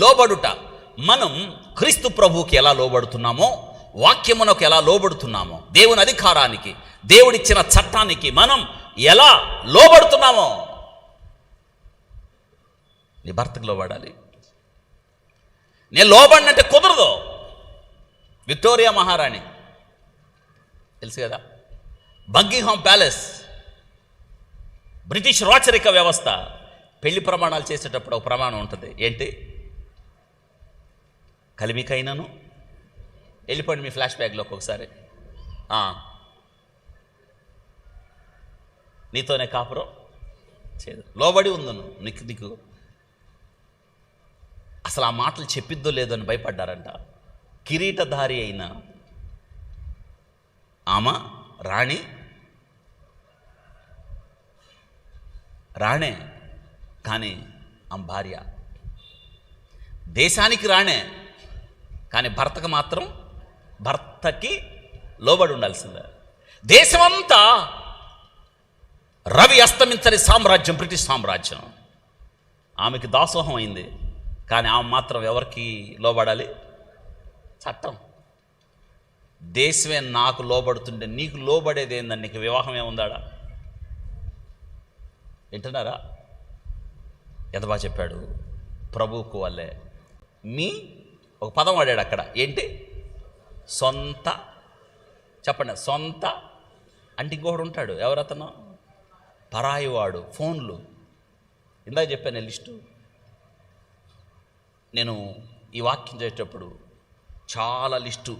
లోబడుట. మనం క్రీస్తు ప్రభువుకి ఎలా లోబడుతున్నామో, వాక్యమునకు ఎలా లోబడుతున్నామో, దేవుని అధికారానికి, దేవుడిచ్చిన చట్టానికి మనం ఎలా లోబడుతున్నామో నీ భర్తకు లోబడాలి. నేను లోబడినంటే కుదరదు. విక్టోరియా మహారాణి తెలుసు కదా, బకింగ్హామ్ ప్యాలెస్, బ్రిటిష్ రాచరిక వ్యవస్థ పెళ్లి ప్రమాణాలు చేసేటప్పుడు ఒక ప్రమాణం ఉంటుంది. ఏంటి? కలిమికైనాను వెళ్ళిపోండి మీ ఫ్లాష్ బ్యాక్లోకి ఒకసారి. నీతోనే కాపురం చేయదు, లోబడి ఉందను నీకు అసలు ఆ మాటలు చెప్పిద్దో లేదో అని భయపడ్డారంట. కిరీటధారి అయిన ఆమె రాణే కానీ ఆమె భార్య. దేశానికి రాణే కానీ భర్తకి లోబడి ఉండాల్సిందే. దేశమంతా రవి అస్తమించని సామ్రాజ్యం బ్రిటిష్ సామ్రాజ్యం. ఆమెకి దాసోహం అయింది, కానీ ఆమె మాత్రం ఎవరికి లోబడాలి? చట్టం. దేశమే నాకు లోబడుతుంటే నీకు లోబడేది ఏందని? నీకు వివాహం ఏముందాడా? వింటున్నారా? ఎంత బాగా చెప్పాడు ప్రభువుకు వల్లే. ఒక పదం వాడాడు అక్కడ. ఏంటి? సొంత. చెప్పండి, సొంత అంటే ఇంకొకడు ఉంటాడు. ఎవరతను? పరాయివాడు. ఫోన్లు ఇందాక చెప్పాను లిస్టు. నేను ఈ వాక్యం చేసేటప్పుడు చాలా లిస్టు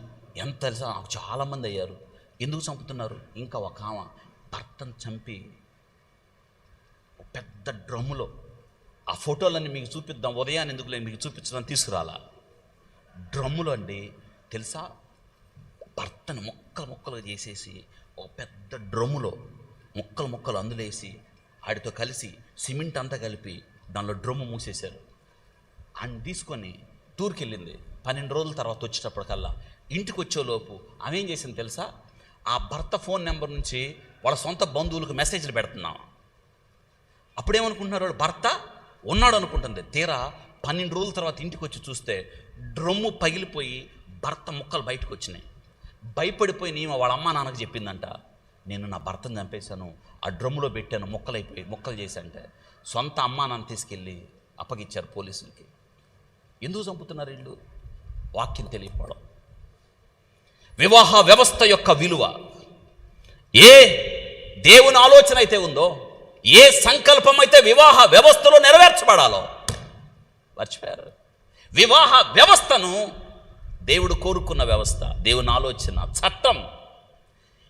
ఎంత తెలుసా, నాకు చాలామంది అయ్యారు. ఎందుకు చంపుతున్నారు? ఇంకా ఒక ఆమె భర్తను చంపి పెద్ద డ్రమ్ములో, ఆ ఫోటోలన్నీ మీకు చూపిద్దాం, ఉదయాన్ని ఎందుకు మీకు చూపించడం తీసుకురాలా. డ్రమ్ములో అండి తెలుసా, భర్తను ముక్కలు చేసేసి ఒక పెద్ద డ్రమ్ములో ముక్కలు అందులో వేసి ఆడితో కలిసి సిమెంట్ అంతా కలిపి దానిలో డ్రమ్ము మూసేశారు. ఆయన తీసుకొని టూర్కి వెళ్ళింది. 12 రోజుల తర్వాత వచ్చేటప్పటికల్లా ఇంటికి వచ్చేలోపు ఆమె ఏం చేసింది తెలుసా, ఆ భర్త ఫోన్ నెంబర్ నుంచి వాళ్ళ సొంత బంధువులకు మెసేజ్లు పెడుతున్నాం. అప్పుడేమనుకుంటున్నారు, భర్త ఉన్నాడు అనుకుంటుంది. తీరా 12 రోజుల తర్వాత ఇంటికి వచ్చి చూస్తే డ్రమ్ము పగిలిపోయి భర్త ముక్కలు బయటకు వచ్చినాయి. భయపడిపోయి నీమ వాళ్ళ అమ్మా నాన్నకు చెప్పిందంట, నేను నా భర్తను చంపేశాను, ఆ డ్రమ్ములో పెట్టాను, ముక్కలు చేశాంటే సొంత అమ్మా నాన్న తీసుకెళ్ళి అప్పగిచ్చారు పోలీసులకి. ఎందుకు చంపుతున్నారు వీళ్ళు? వాక్యం తెలియకపోవడం. వివాహ వ్యవస్థ యొక్క విలువ, ఏ దేవుని ఆలోచన అయితే ఉందో, ఏ సంకల్పం అయితే వివాహ వ్యవస్థలో నెరవేర్చబడాలో మర్చిపోయారు. వివాహ వ్యవస్థను దేవుడు కోరుకున్న వ్యవస్థ, దేవుని ఆలోచన, చట్టం.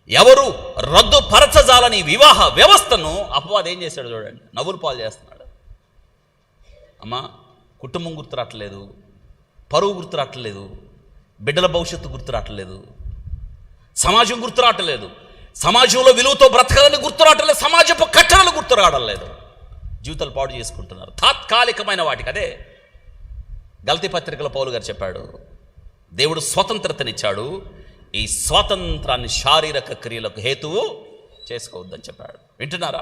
ఎవరు రద్దుపరచజాలని వివాహ వ్యవస్థను అపవాది ఏం చేశాడు చూడండి, నవ్వులు పాలు చేస్తున్నాడు. అమ్మా, కుటుంబం గుర్తు రావట్లేదు, పరువు గుర్తు రావట్లేదు, బిడ్డల భవిష్యత్తు గుర్తు రావట్లేదు, సమాజం గుర్తు రావట్లేదు. సమాజంలో విలువతో బ్రతకాలని గుర్తురావటం లేదు, సమాజపు కట్టడలు గుర్తురావడం లేదు, జీవితాలు పాడు చేసుకుంటున్నారు తాత్కాలికమైన వాటికి. అదే గలతీ పత్రికలో పౌలు గారు చెప్పాడు, దేవుడు స్వతంత్రతనిచ్చాడు, ఈ స్వాతంత్రాన్ని శారీరక క్రియలకు హేతువు చేసుకోవద్దని చెప్పాడు. వింటున్నారా?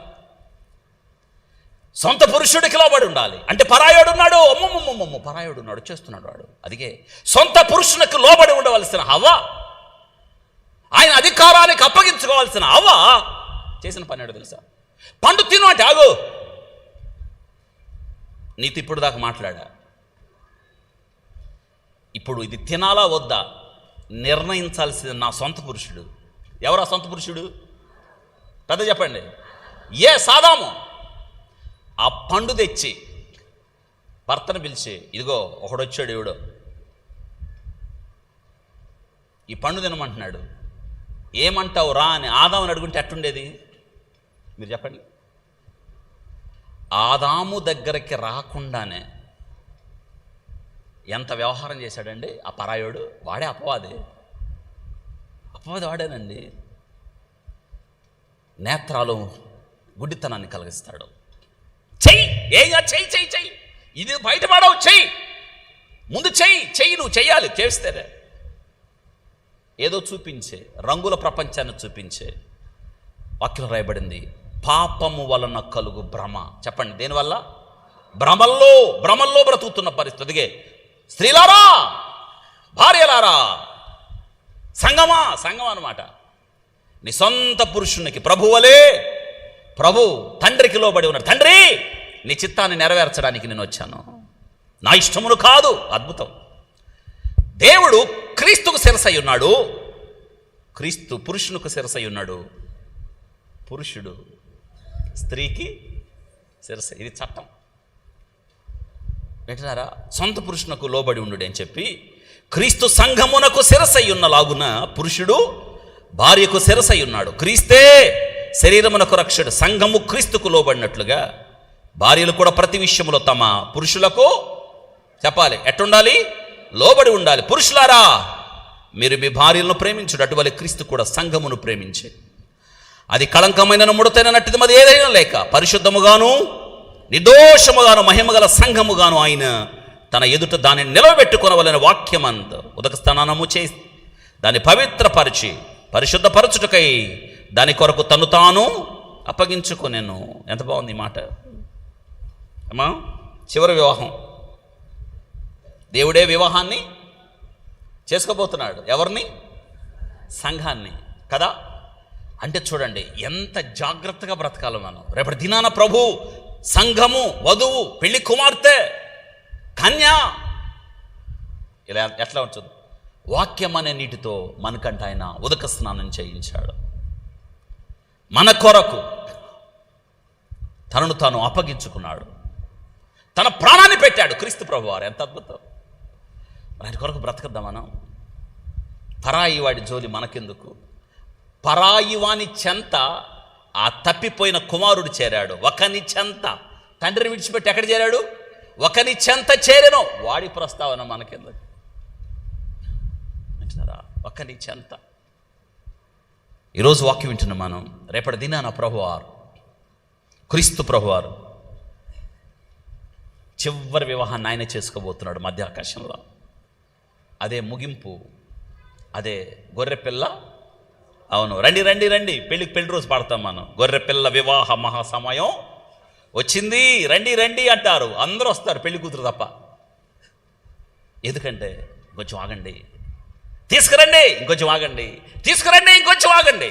సొంత పురుషుడికి లోబడి ఉండాలి అంటే పరాయోడు ఉన్నాడు, అమ్మమ్మమ్మమ్మ పరాయోడు ఉన్నాడు చేస్తున్నాడు వాడు. అదిగే సొంత పురుషునికి లోబడి ఉండవలసిన హవ్వ, ఆయన అధికారానికి అప్పగించుకోవాల్సిన హవ్వ చేసిన పని ఏడో తెలుసా? పండు తిను అంటే ఆగు, నీతో ఇప్పుడు దాకా మాట్లాడా, ఇప్పుడు ఇది తినాలా వద్దా నిర్ణయించాల్సింది నా సొంత పురుషుడు. ఎవరా సొంత పురుషుడు? పెద్ద చెప్పండి. సాదాము ఆ పండు తెచ్చి భర్తను పిలిచి, ఇదిగో ఒకడొచ్చాడు, ఎవడో ఈ పండు తినమంటున్నాడు, ఏమంటావు రా అని ఆదాముని అడుగుంటే ఎట్టుండేది? మీరు చెప్పండి. ఆదాము దగ్గరికి రాకుండానే ఎంత వ్యవహారం చేశాడండి ఆ పరాయోడు. వాడే అపవాది వాడేనండి. నేత్రాలు గుడ్డితనాన్ని కలిగిస్తాడు. చెయ్యి, ఏగా చెయ్యి చెయ్యి చెయ్యి, ఇది బయటపడవు, చెయ్యి ముందు చెయ్యి నువ్వు చెయ్యాలి. చేస్తేనే ఏదో చూపించే, రంగుల ప్రపంచాన్ని చూపించే. వాక్యం రాయబడింది, పాపము వలన కలుగు భ్రమ. చెప్పండి, దేనివల్ల? భ్రమల్లో బ్రతుకుతున్న పరిస్థితిగే. స్త్రీలారా, భార్యలారా, సంగం అన్నమాట. నీ సొంత పురుషునికి ప్రభువలే, ప్రభు తండ్రికి లోబడి ఉన్నాడు. తండ్రి, నీ చిత్తాన్ని నెరవేర్చడానికి నేను వచ్చాను, నా ఇష్టమును కాదు. అద్భుతం. దేవుడు క్రీస్తుకు శిరసై ఉన్నాడు, క్రీస్తు పురుషునికి శిరసై ఉన్నాడు, పురుషుడు స్త్రీకి శిరస. ఇది చట్టం. వింటున్నారా? సొంత పురుషునకు లోబడి ఉండు అని చెప్పి క్రీస్తు సంఘమునకు శిరసై ఉన్న లాగున పురుషుడు భార్యకు శిరసై ఉన్నాడు. క్రీస్తే శరీరమునకు రక్షుడు. సంఘము క్రీస్తుకు లోబడినట్లుగా భార్యలు కూడా ప్రతి విషయంలో తమ పురుషులకు చెప్పాలి, ఎట్టుండాలి? లోబడి ఉండాలి. పురుషులారా, మీరు మీ భార్యలను ప్రేమించుడు, అటువలే క్రీస్తు కూడా సంఘమును ప్రేమించే. అది కళంకమైన ముడతైనట్టు అది ఏదైనా లేక పరిశుద్ధముగాను నిర్దోషముగాను మహిమగల సంఘముగాను ఆయన తన ఎదుట దానిని నిలవబెట్టుకొనవలెన వాక్యమందు ఉదక స్నానము చేసి దాన్ని పవిత్రపరిచి పరిశుద్ధపరచుటకై దాని కొరకు తను తాను అప్పగించుకొనెను. ఎంత బాగుంది ఈ మాట అమ్మా. చివరి వివాహం, దేవుడే వివాహాన్ని చేసుకోబోతున్నాడు. ఎవరిని? సంఘాన్ని కదా. అంటే చూడండి ఎంత జాగ్రత్తగా బ్రతకాలి మనం. రేపటి దినాన ప్రభు, సంఘము, వధువు, పెళ్లి కుమార్తె, కన్య ఇలా ఎట్లా ఉంటుంది? వాక్యం అనే నీటితో మనకంట ఆయన ఉదక స్నానం చేయించాడు. మన కొరకు తనను తాను అప్పగించుకున్నాడు, తన ప్రాణాన్ని పెట్టాడు క్రీస్తు ప్రభు వారు. ఎంత అద్భుతం! ఆయన కొరకు బ్రతకద్దాం మనం. పరాయి వాడి జోలి మనకెందుకు? పరాయి వాని చెంత ఆ తప్పిపోయిన కుమారుడు చేరాడు. ఒకని చెంత, తండ్రిని విడిచిపెట్టి ఎక్కడ చేరాడు? ఒకని చెంత చేరెను. వాడి ప్రస్తావన మనకెందుకు? వింటున్నారా? ఒకని చెంత. ఈరోజు వాక్యం వింటున్నాం మనం. రేపటి దినాన ప్రభువారు, క్రీస్తు ప్రభువారు చివరి వివాహాన్ని ఆయన చేసుకోబోతున్నాడు మధ్యాకాశంలో. అదే ముగింపు, అదే గొర్రెపిల్ల. అవును, రండి రండి రండి, పెళ్లి రోజు పాడతాం మనం. గొర్రెపిల్ల వివాహ మహాసమయం వచ్చింది, రండి రండి అంటారు. అందరూ వస్తారు, పెళ్లి కూతురు తప్ప. ఎందుకంటే కొంచెం ఆగండి, తీసుకురండి, ఇంకొంచెం ఆగండి, తీసుకురండి, ఇంకొంచెం ఆగండి.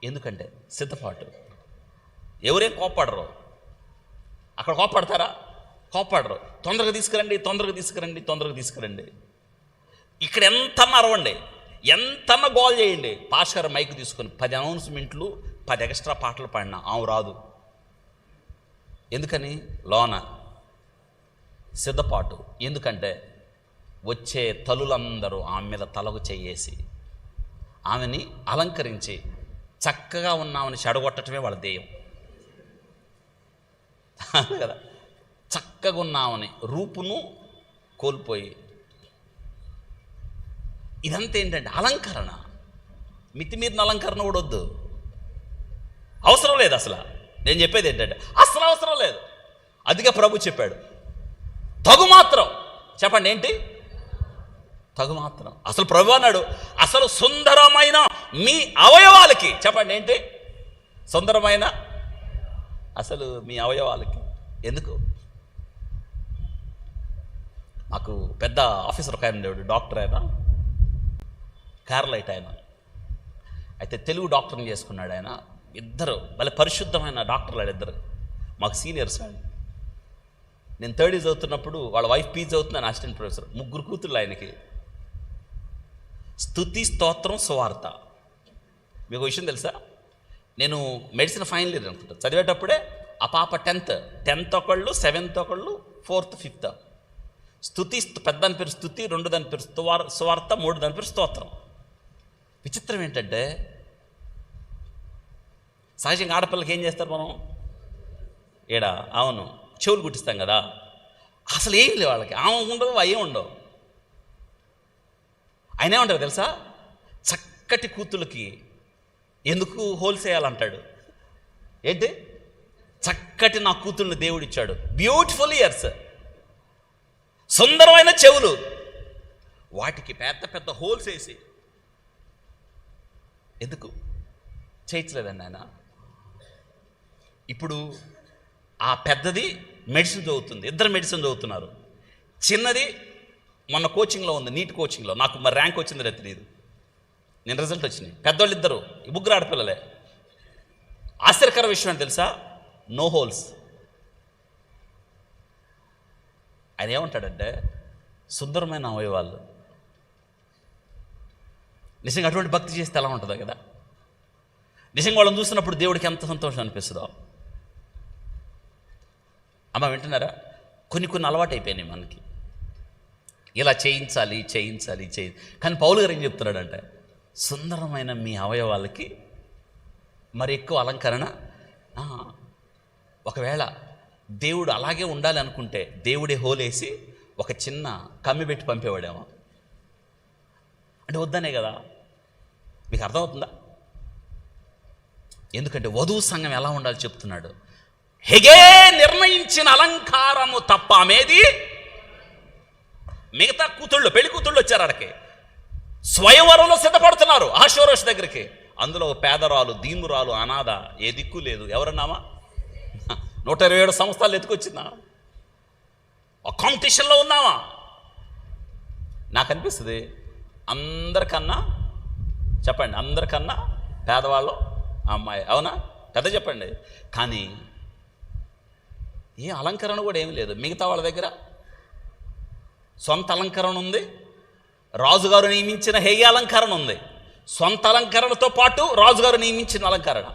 ఎందుకంటే సిద్ధపాటు. ఎవరేం కోప్పడరు, అక్కడ కోప్పడతారా? కోప్పడరు. తొందరగా తీసుకురండి, తొందరగా తీసుకురండి, తొందరగా తీసుకురండి. ఇక్కడ ఎంతన్నా అరవండి, ఎంతన్నా గోల్ చేయండి. పాస్టర్ మైక్ తీసుకొని 10 అనౌన్స్మెంట్లు 10 ఎక్స్ట్రా పాటలు పాడినా ఆమె రాదు. ఎందుకని? లోన సిద్ధపాటు. ఎందుకంటే వచ్చే తల్లులందరూ ఆమె మీద తలకు చెయ్యేసి ఆమెని అలంకరించి చక్కగా ఉన్నామని చెడగొట్టడమే వాళ్ళ ధ్యేయం కదా. చక్కగా ఉన్నామని రూపును కోల్పోయి, ఇదంతా ఏంటంటే అలంకరణ. మితిమీరిన అలంకరణ కూడా వద్దు, అవసరం లేదు. అసలు నేను చెప్పేది ఏంటంటే అసలు అవసరం లేదు. అందుకే ప్రభు చెప్పాడు తగు మాత్రం. చెప్పండి ఏంటి తగు మాత్రం? అసలు ప్రభు అన్నాడు అసలు సుందరమైన మీ అవయవాలకి, చెప్పండి ఏంటి సుందరమైన అసలు మీ అవయవాలకి. ఎందుకు? మాకు పెద్ద ఆఫీసర్ ఒక ఆయన ఉండేవాడు, డాక్టర్ ఆయన, కేరళైట్ ఆయన. అయితే తెలుగు డాక్టర్ని చేసుకున్నాడు ఆయన. ఇద్దరు భలే పరిశుద్ధమైన డాక్టర్లు ఇద్దరు, మాకు సీనియర్స్ ఆయన. నేను థర్డ్ ఇయర్ చదువుతున్నప్పుడు వాళ్ళ వైఫ్ పీజీ చదువుతున్నాను, అసిస్టెంట్ ప్రొఫెసర్. 3 కూతుళ్ళు ఆయనకి. స్తుతి, స్తోత్రం, సువార్త. మీకు విషయం తెలుసా, నేను మెడిసిన్ ఫైనల్ ఇయర్ అనుకుంటా చదివేటప్పుడే ఆ పాప 10th ఒకళ్ళు, 7th ఒకళ్ళు, 4th 5th. స్తుతి పెద్ద దాని పేరు స్తుతి, 2 దాని పేరు సువార్త, 3 దాని పేరు స్తోత్రం. విచిత్రం ఏంటంటే సహజంగా ఆడపిల్లకి ఏం చేస్తారు మనం అవును చెవులు కుట్టిస్తాం కదా. అసలు ఏం లేవు వాళ్ళకి, ఆమె ఉండవు, అవి ఉండవు. ఆయన ఏమంటారు తెలుసా, చక్కటి కూతుళ్ళకి ఎందుకు హోల్స్ వేయాలంటాడు. ఏంటి చక్కటి నా కూతుళ్ళని దేవుడిచ్చాడు, బ్యూటిఫుల్ ఇయర్స్, సుందరమైన చెవులు, వాటికి పెద్ద పెద్ద హోల్స్ వేసి ఎందుకు చేయించలేదండి ఆయన. ఇప్పుడు ఆ పెద్దది మెడిసిన్ చదువుతుంది, ఇద్దరు మెడిసిన్ చదువుతున్నారు. చిన్నది మొన్న కోచింగ్లో ఉంది, నీట్ కోచింగ్లో. నాకు మరి ర్యాంక్ వచ్చిందో తెలియదు, నేను రిజల్ట్ వచ్చినాయి. పెద్దవాళ్ళు ఇద్దరు, 3 ఆడపిల్లలే. ఆశ్చర్యకర విషయం ఏంటి తెలుసా, నో హోల్స్. ఆయన ఏమంటాడంటే సుందరమైన అవయవాళ్ళు. నిజంగా అటువంటి భక్తి చేస్తే ఎలా ఉంటుందో కదా. నిజంగా వాళ్ళని చూసినప్పుడు దేవుడికి ఎంత సంతోషం అనిపిస్తుందో. అమ్మ వింటున్నారా, కొన్ని అలవాటు అయిపోయినాయి మనకి, ఇలా చేయించాలి. కానీ పౌలు గారు ఏం చెప్తున్నాడంటే సుందరమైన మీ అవయవాలకి మరి ఎక్కువ అలంకరణ. ఒకవేళ దేవుడు అలాగే ఉండాలి అనుకుంటే దేవుడే హోలేసి ఒక చిన్న కమ్మి పెట్టి పంపేవాడేమో. అంటే వద్దనే కదా. మీకు అర్థమవుతుందా? ఎందుకంటే వధువు సంఘం ఎలా ఉండాలి చెప్తున్నాడు. హెగే నిర్ణయించిన అలంకారము తప్ప ఆమెది. మిగతా కూతుళ్ళు, పెళ్లి కూతుళ్ళు వచ్చారు అక్కడికి, స్వయంవరంలో సిద్ధపడుతున్నారు ఆశీర్వాష్ దగ్గరికి. అందులో పేదరాలు, దీనురాలు, అనాథ, ఏ దిక్కు లేదు. ఎవరన్నామా 127 సంవత్సరాలు ఎత్తుకొచ్చిందా? ఒక కాంపిటీషన్లో ఉన్నామా? నాకు అనిపిస్తుంది అందరికన్నా, చెప్పండి అందరికన్నా పేదవాళ్ళు అమ్మాయి, అవునా? పెద్ద చెప్పండి. కానీ ఏ అలంకరణ కూడా ఏమి లేదు. మిగతా వాళ్ళ దగ్గర సొంత అలంకరణ ఉంది, రాజుగారు నియమించిన హెగే అలంకరణ ఉంది, సొంత అలంకరణతో పాటు రాజుగారు నియమించిన అలంకరణ.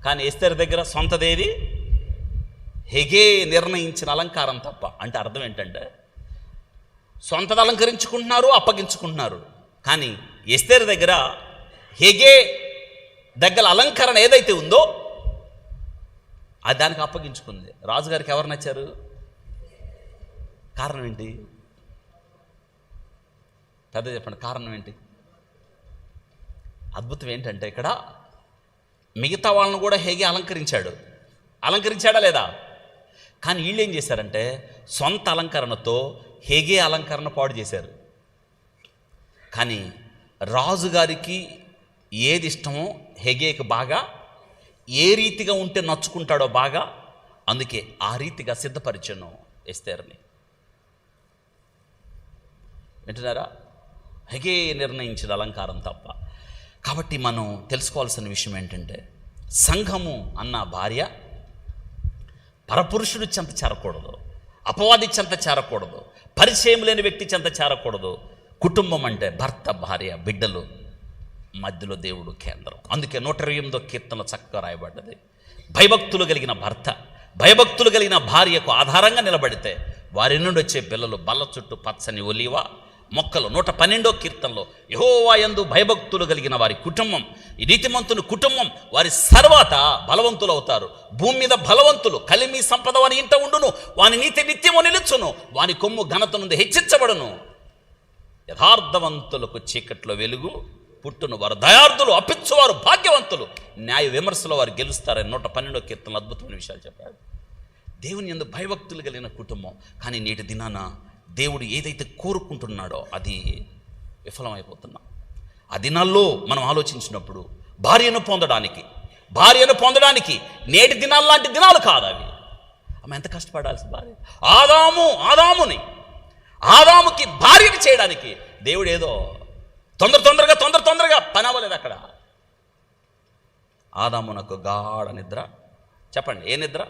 కానీ ఎస్తేర్ దగ్గర సొంతదేది, హెగే నిర్ణయించిన అలంకారం తప్ప. అంటే అర్థం ఏంటంటే సొంతది అలంకరించుకుంటున్నారు, అప్పగించుకుంటున్నారు. కానీ ఎస్తేర్ దగ్గర హెగే దగ్గర అలంకరణ ఏదైతే ఉందో అది దానికి అప్పగించుకుంది. రాజుగారికి ఎవరు నచ్చారు? కారణం ఏంటి? పెద్ద చెప్పండి, కారణం ఏంటి? అద్భుతం ఏంటంటే ఇక్కడ మిగతా వాళ్ళను కూడా హెగే అలంకరించాడా లేదా? కానీ వీళ్ళు ఏం చేశారంటే సొంత అలంకరణతో హెగే అలంకరణ పాడు చేశారు. కానీ రాజుగారికి ఏది ఇష్టమో హెగేకి బాగా, ఏ రీతిగా ఉంటే నచ్చుకుంటాడో బాగా, అందుకే ఆ రీతిగా సిద్ధపరిచాను ఎస్తేర్ని. వింటున్నారా? హెగే నిర్ణయించిన అలంకారం తప్ప. కాబట్టి మనం తెలుసుకోవాల్సిన విషయం ఏంటంటే సంఘము అన్న భార్య పరపురుషుడి చెంత చేరకూడదు, అపవాది చెంత చేరకూడదు, పరిచయం లేని వ్యక్తి చెంత చేరకూడదు. కుటుంబం అంటే భర్త, భార్య, బిడ్డలు, మధ్యలో దేవుడు కేంద్రం. అందుకే 128వ కీర్తనలో చక్కగా రాయబడ్డది, భయభక్తులు కలిగిన భర్త, భయభక్తులు కలిగిన భార్యకు ఆధారంగా నిలబడితే వారి నుండి వచ్చే పిల్లలు బల్ల చుట్టూ పచ్చని ఒలీవ మొక్కలు. 112వ కీర్తనలో యెహోవా యందు భయభక్తులు కలిగిన వారి కుటుంబం, ఈ నీతిమంతుని కుటుంబం, వారి సర్వాత బలవంతులు అవుతారు. భూమి మీద బలవంతులు, కలిమి సంపద వాని ఇంట ఉండును, వాని నీతి నిత్యము నిలుచును, వాని కొమ్ము ఘనత నుండి హెచ్చించబడును. యథార్థవంతులకు చీకట్లో వెలుగు పుట్టును వారు దయార్థులు, అప్పించువారు భాగ్యవంతులు, న్యాయ విమర్శలో వారు గెలుస్తారని 112వ కీర్తనలో అద్భుతమైన విషయాలు చెప్పాడు. దేవుని యందు భయభక్తులు కలిగిన కుటుంబం. కానీ నేటి దినాన దేవుడు ఏదైతే కోరుకుంటున్నాడో అది విఫలమైపోతున్నాం. ఆ దినాల్లో మనం ఆలోచించినప్పుడు భార్యను పొందడానికి నేటి దినాలు లాంటి దినాలు కాదు అవి. ఆమె ఎంత కష్టపడాల్సిన భార్య. ఆదాముకి భార్యని చేయడానికి దేవుడు ఏదో తొందరగా పని అవ్వలేదు అక్కడ. ఆదామునకు గాఢ నిద్ర. చెప్పండి, ఏ నిద్ర?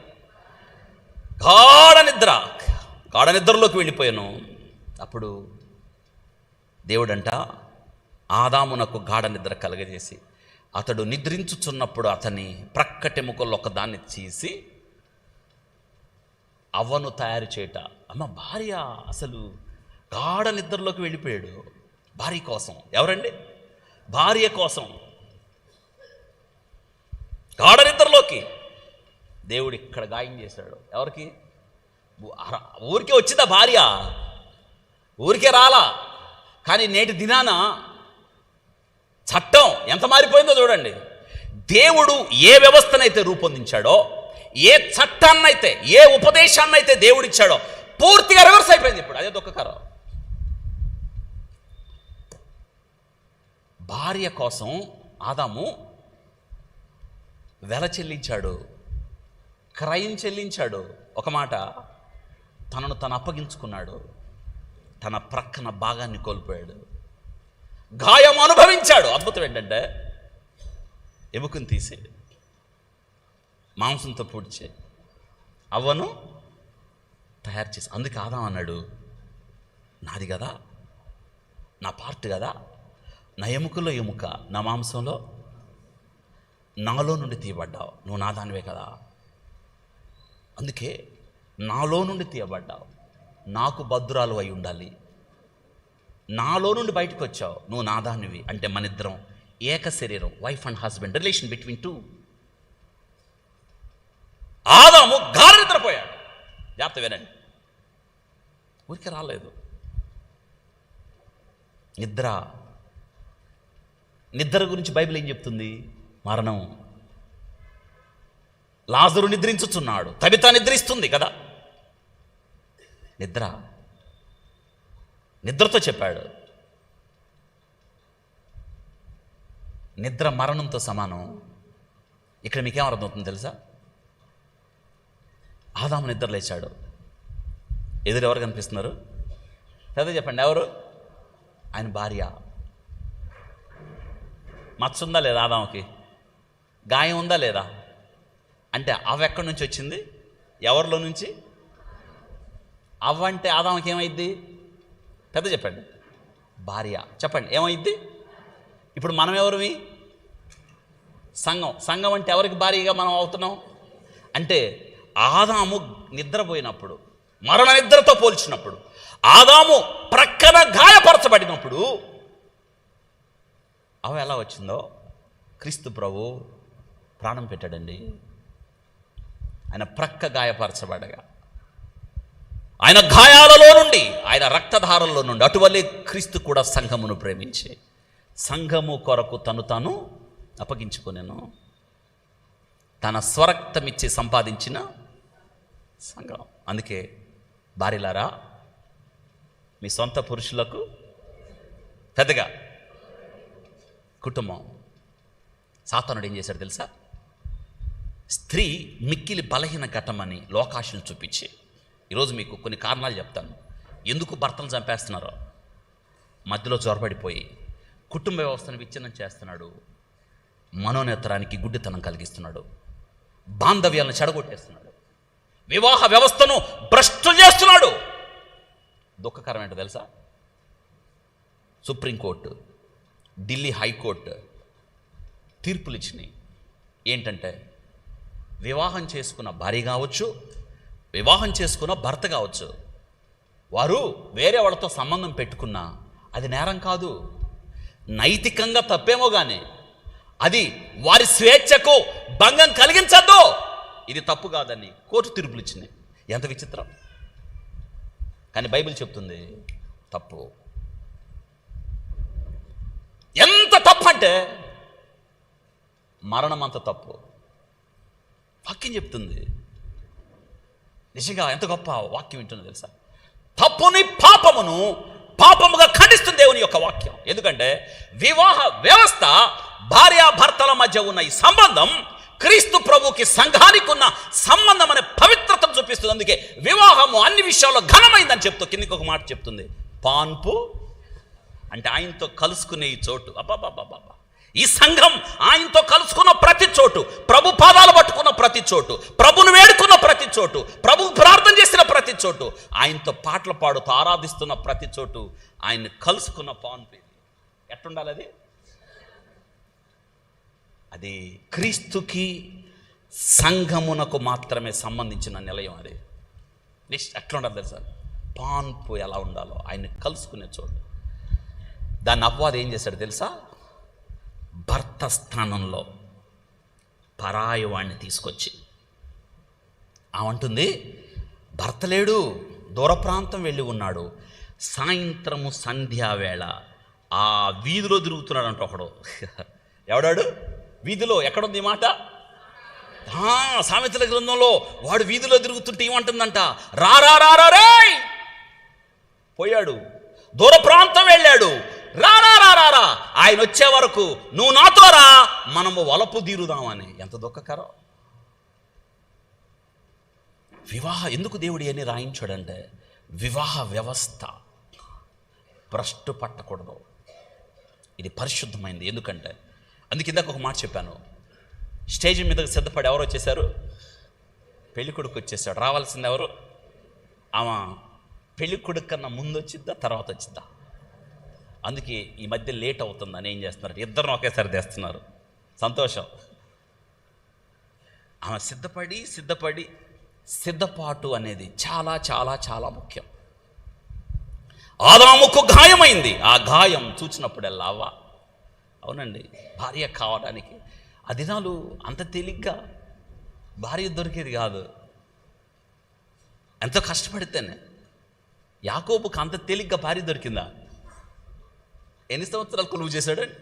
గాఢ నిద్రలోకి వెళ్ళిపోయాను. అప్పుడు దేవుడంట ఆదామునకు గాఢ నిద్ర కలగజేసి అతడు నిద్రించుచున్నప్పుడు అతని ప్రక్కటెముకల్లో ఒకదాన్ని తీసి అవ్వను తయారు చేయట. అమ్మ, భార్య అసలు గాఢ నిద్రలోకి వెళ్ళిపోయాడు భార్య కోసం. ఎవరండి? భార్య కోసం గాఢ నిద్రలోకి దేవుడు ఇక్కడ గాయం చేశాడు. ఎవరికి? ఊరికే వచ్చిందా భార్య? ఊరికే రాలా. కానీ నేటి దినాన చట్టం ఎంత మారిపోయిందో చూడండి. దేవుడు ఏ వ్యవస్థనైతే రూపొందించాడో, ఏ చట్టాన్నైతే, ఏ ఉపదేశాన్నైతే దేవుడిచ్చాడో పూర్తిగా రివర్స్ అయిపోయింది ఇప్పుడు. అదే దుఃఖకరం. భార్య కోసం ఆదాము వెల చెల్లించాడు, క్రయం చెల్లించాడు. ఒక మాట, తనను తను అప్పగించుకున్నాడు. తన ప్రక్కన భాగాన్ని కోల్పోయాడు, గాయం అనుభవించాడు. అద్భుతం ఏంటంటే ఎముకను తీసి మాంసంతో పూడ్చి అవ్వను తయారు చేసి, అందుకే ఆదాం అన్నాడు, నాది కదా, నా పార్ట్ కదా, నా ఎముకలో ఎముక, నా మాంసంలో నాలో నుండి తీయబడ్డావు, నువ్వు నా దానివే కదా, అందుకే నాలో నుండి తీయబడ్డావు, నాకు భద్రాలు అయి ఉండాలి, నాలో నుండి బయటకు వచ్చావు, నువ్వు నా దానివి. అంటే మన ఇద్దరం ఏక శరీరం, wife and husband relation between two. ఆదాము గాఢ నిద్రపోయాడు. జాగ్రత్త వినండి, ఊరికే రాలేదు. నిద్ర గురించి బైబిల్ ఏం చెప్తుంది? మరణం. లాజరు నిద్రించుచున్నాడు, తబితా నిద్రిస్తుంది కదా. నిద్రతో చెప్పాడు. నిద్ర మరణంతో సమానం. ఇక్కడ మీకేం అర్థమవుతుంది తెలుసా? ఆదాము నిద్ర లేచాడు. ఎదురు ఎవరు కనిపిస్తున్నారు? అదే చెప్పండి, ఎవరు? ఆయన భార్య. మచ్చ ఉందా లేదా ఆదాముకి? గాయం ఉందా లేదా? అంటే అవ్వ ఎక్కడి నుంచి వచ్చింది? ఎవరిలో నుంచి? అవ్వ అంటే ఆదాముకి ఏమైద్ది? పెద్ద చెప్పండి, భార్య. చెప్పండి, ఏమైద్ది? ఇప్పుడు మనం ఎవరివి? సంఘం అంటే ఎవరికి భార్యగా మనం అవుతున్నాం? అంటే ఆదాము నిద్రపోయినప్పుడు, మరణ నిద్రతో పోల్చినప్పుడు, ఆదాము ప్రక్కన గాయపరచబడినప్పుడు అవ ఎలా వచ్చిందో క్రీస్తు ప్రభు ప్రాణం పెట్టాడండి. ఆయన ప్రక్క గాయపరచబడగా, ఆయన గాయాలలో నుండి, ఆయన రక్తధారల్లో నుండి, అటువలే క్రీస్తు కూడా సంఘమును ప్రేమించి సంఘము కొరకు తను తాను అప్పగించుకొనెను. తన స్వరక్తమిచ్చి సంపాదించిన సంఘం. అందుకే భార్యలారా, మీ సొంత పురుషులకు పెద్దగా కుటుంబం. సాతానుడు ఏం చేశాడు తెలుసా? స్త్రీ మిక్కిలి బలహీన ఘటమని లోకాశలు చూపించి, ఈరోజు మీకు కొన్ని కారణాలు చెప్తాను ఎందుకు భర్తను చంపేస్తున్నారో. మధ్యలో చొరబడిపోయి కుటుంబ వ్యవస్థను విచ్ఛిన్నం చేస్తున్నాడు, మనోనేత్రానికి గుడ్డితనం కలిగిస్తున్నాడు, బాంధవ్యాలను చెడగొట్టేస్తున్నాడు, వివాహ వ్యవస్థను భ్రష్టు చేస్తున్నాడు. దుఃఖకరం ఏంటో తెలుసా? సుప్రీంకోర్టు, ఢిల్లీ హైకోర్టు తీర్పులు ఇచ్చినాయి. ఏంటంటే వివాహం చేసుకున్న భార్య కావచ్చు, వివాహం చేసుకున్న భర్త కావచ్చు, వారు వేరే వాళ్ళతో సంబంధం పెట్టుకున్నా అది నేరం కాదు. నైతికంగా తప్పేమో కానీ అది వారి స్వేచ్ఛకు భంగం కలిగించద్దు, ఇది తప్పు కాదని కోర్టు తీర్పులు ఇచ్చినాయి. ఎంత విచిత్రం! కానీ బైబిల్ చెప్తుంది తప్పు. ఎంత తప్పు తప్పు అంటే మరణం అంత తప్పు. వాక్యం చెప్తుంది. నిజంగా ఎంత గొప్ప వాక్యం వింటుందో తెలుసా? తప్పుని పాపముగా ఖండిస్తుంది దేవుని యొక్క వాక్యం. ఎందుకంటే వివాహ వ్యవస్థ, భార్యాభర్తల మధ్య ఉన్న ఈ సంబంధం క్రీస్తు ప్రభుకి సంఘానికి ఉన్న సంబంధం అనే పవిత్రతను చూపిస్తుంది. అందుకే వివాహము అన్ని విషయాల్లో ఘనమైందని చెప్తూ కిందికి ఒక మాట చెప్తుంది. పాన్పు అంటే ఆయనతో కలుసుకునే ఈ చోటు. అబ్బాబాబాబా, ఈ సంఘం ఆయనతో కలుసుకున్న ప్రతి చోటు, ప్రభు పాదాలు పట్టుకున్న ప్రతి చోటు, ప్రభును వేడుకున్న ప్రతి చోటు, ప్రభు ప్రార్థన చేసిన ప్రతి చోటు, ఆయనతో పాటలు పాడుతూ ఆరాధిస్తున్న ప్రతి చోటు ఆయన్ని కలుసుకున్న పాన్పు. ఎట్టుండాలి అది? అది క్రీస్తుకి సంఘమునకు మాత్రమే సంబంధించిన నిలయం. అది ఎట్లా ఉండాలి తెలుసా? పాన్పు ఎలా ఉండాలో ఆయన్ని కలుసుకునే చోటు. దాన్ని అపవాది ఏం చేశాడు తెలుసా? భర్త స్థానంలో పరాయి వాణ్ణి తీసుకొచ్చి ఆమంటుంది, భర్త లేడు, దూర ప్రాంతం వెళ్ళి ఉన్నాడు, సాయంత్రము సంధ్యావేళ ఆ వీధిలో తిరుగుతున్నాడు అంట ఒకడు. ఎవడాడు? వీధిలో. ఎక్కడుంది ఈ మాట? సామెతల గ్రంథంలో వాడు వీధిలో తిరుగుతుంటే ఏమంటుందంట, రే పోయాడు, దూర ప్రాంతం వెళ్ళాడు, రారా ఆయన వచ్చే వరకు నువ్వు నాతో రా, మనము వలపు తీరుదామని. ఎంత దుఃఖకరం. ఎందుకు దేవుడు అని రాయించాడంటే వివాహ వ్యవస్థ భ్రష్టు పట్టకూడదు, ఇది పరిశుద్ధమైంది. ఎందుకంటే అందుకే ఇందాక ఒక మాట చెప్పాను, స్టేజ్ మీదకి సిద్ధపడి ఎవరు వచ్చేసారు? పెళ్లి కొడుకు వచ్చేసాడు. రావాల్సింది ఎవరు? ఆమె పెళ్లి కొడుకు కన్నా ముందు వచ్చిద్దా తర్వాత వచ్చిద్దా? అందుకే ఈ మధ్య లేట్ అవుతుందని ఏం చేస్తున్నారు, ఇద్దరిని ఒకేసారి తెస్తున్నారు. సంతోషం. ఆమె సిద్ధపాటు అనేది చాలా చాలా చాలా ముఖ్యం. ఆదాముకు గాయమైంది. ఆ గాయం చూచినప్పుడల్లా అవునండి, భార్య కావడానికి ఆ దినాలు అంత తేలిగ్గా భార్య దొరికేది కాదు. ఎంతో కష్టపడితేనే. యాకోబుకు అంత తేలిగ్గా భార్య దొరికిందా? ఎన్ని సంవత్సరాలు కొలువు చేశాడండి?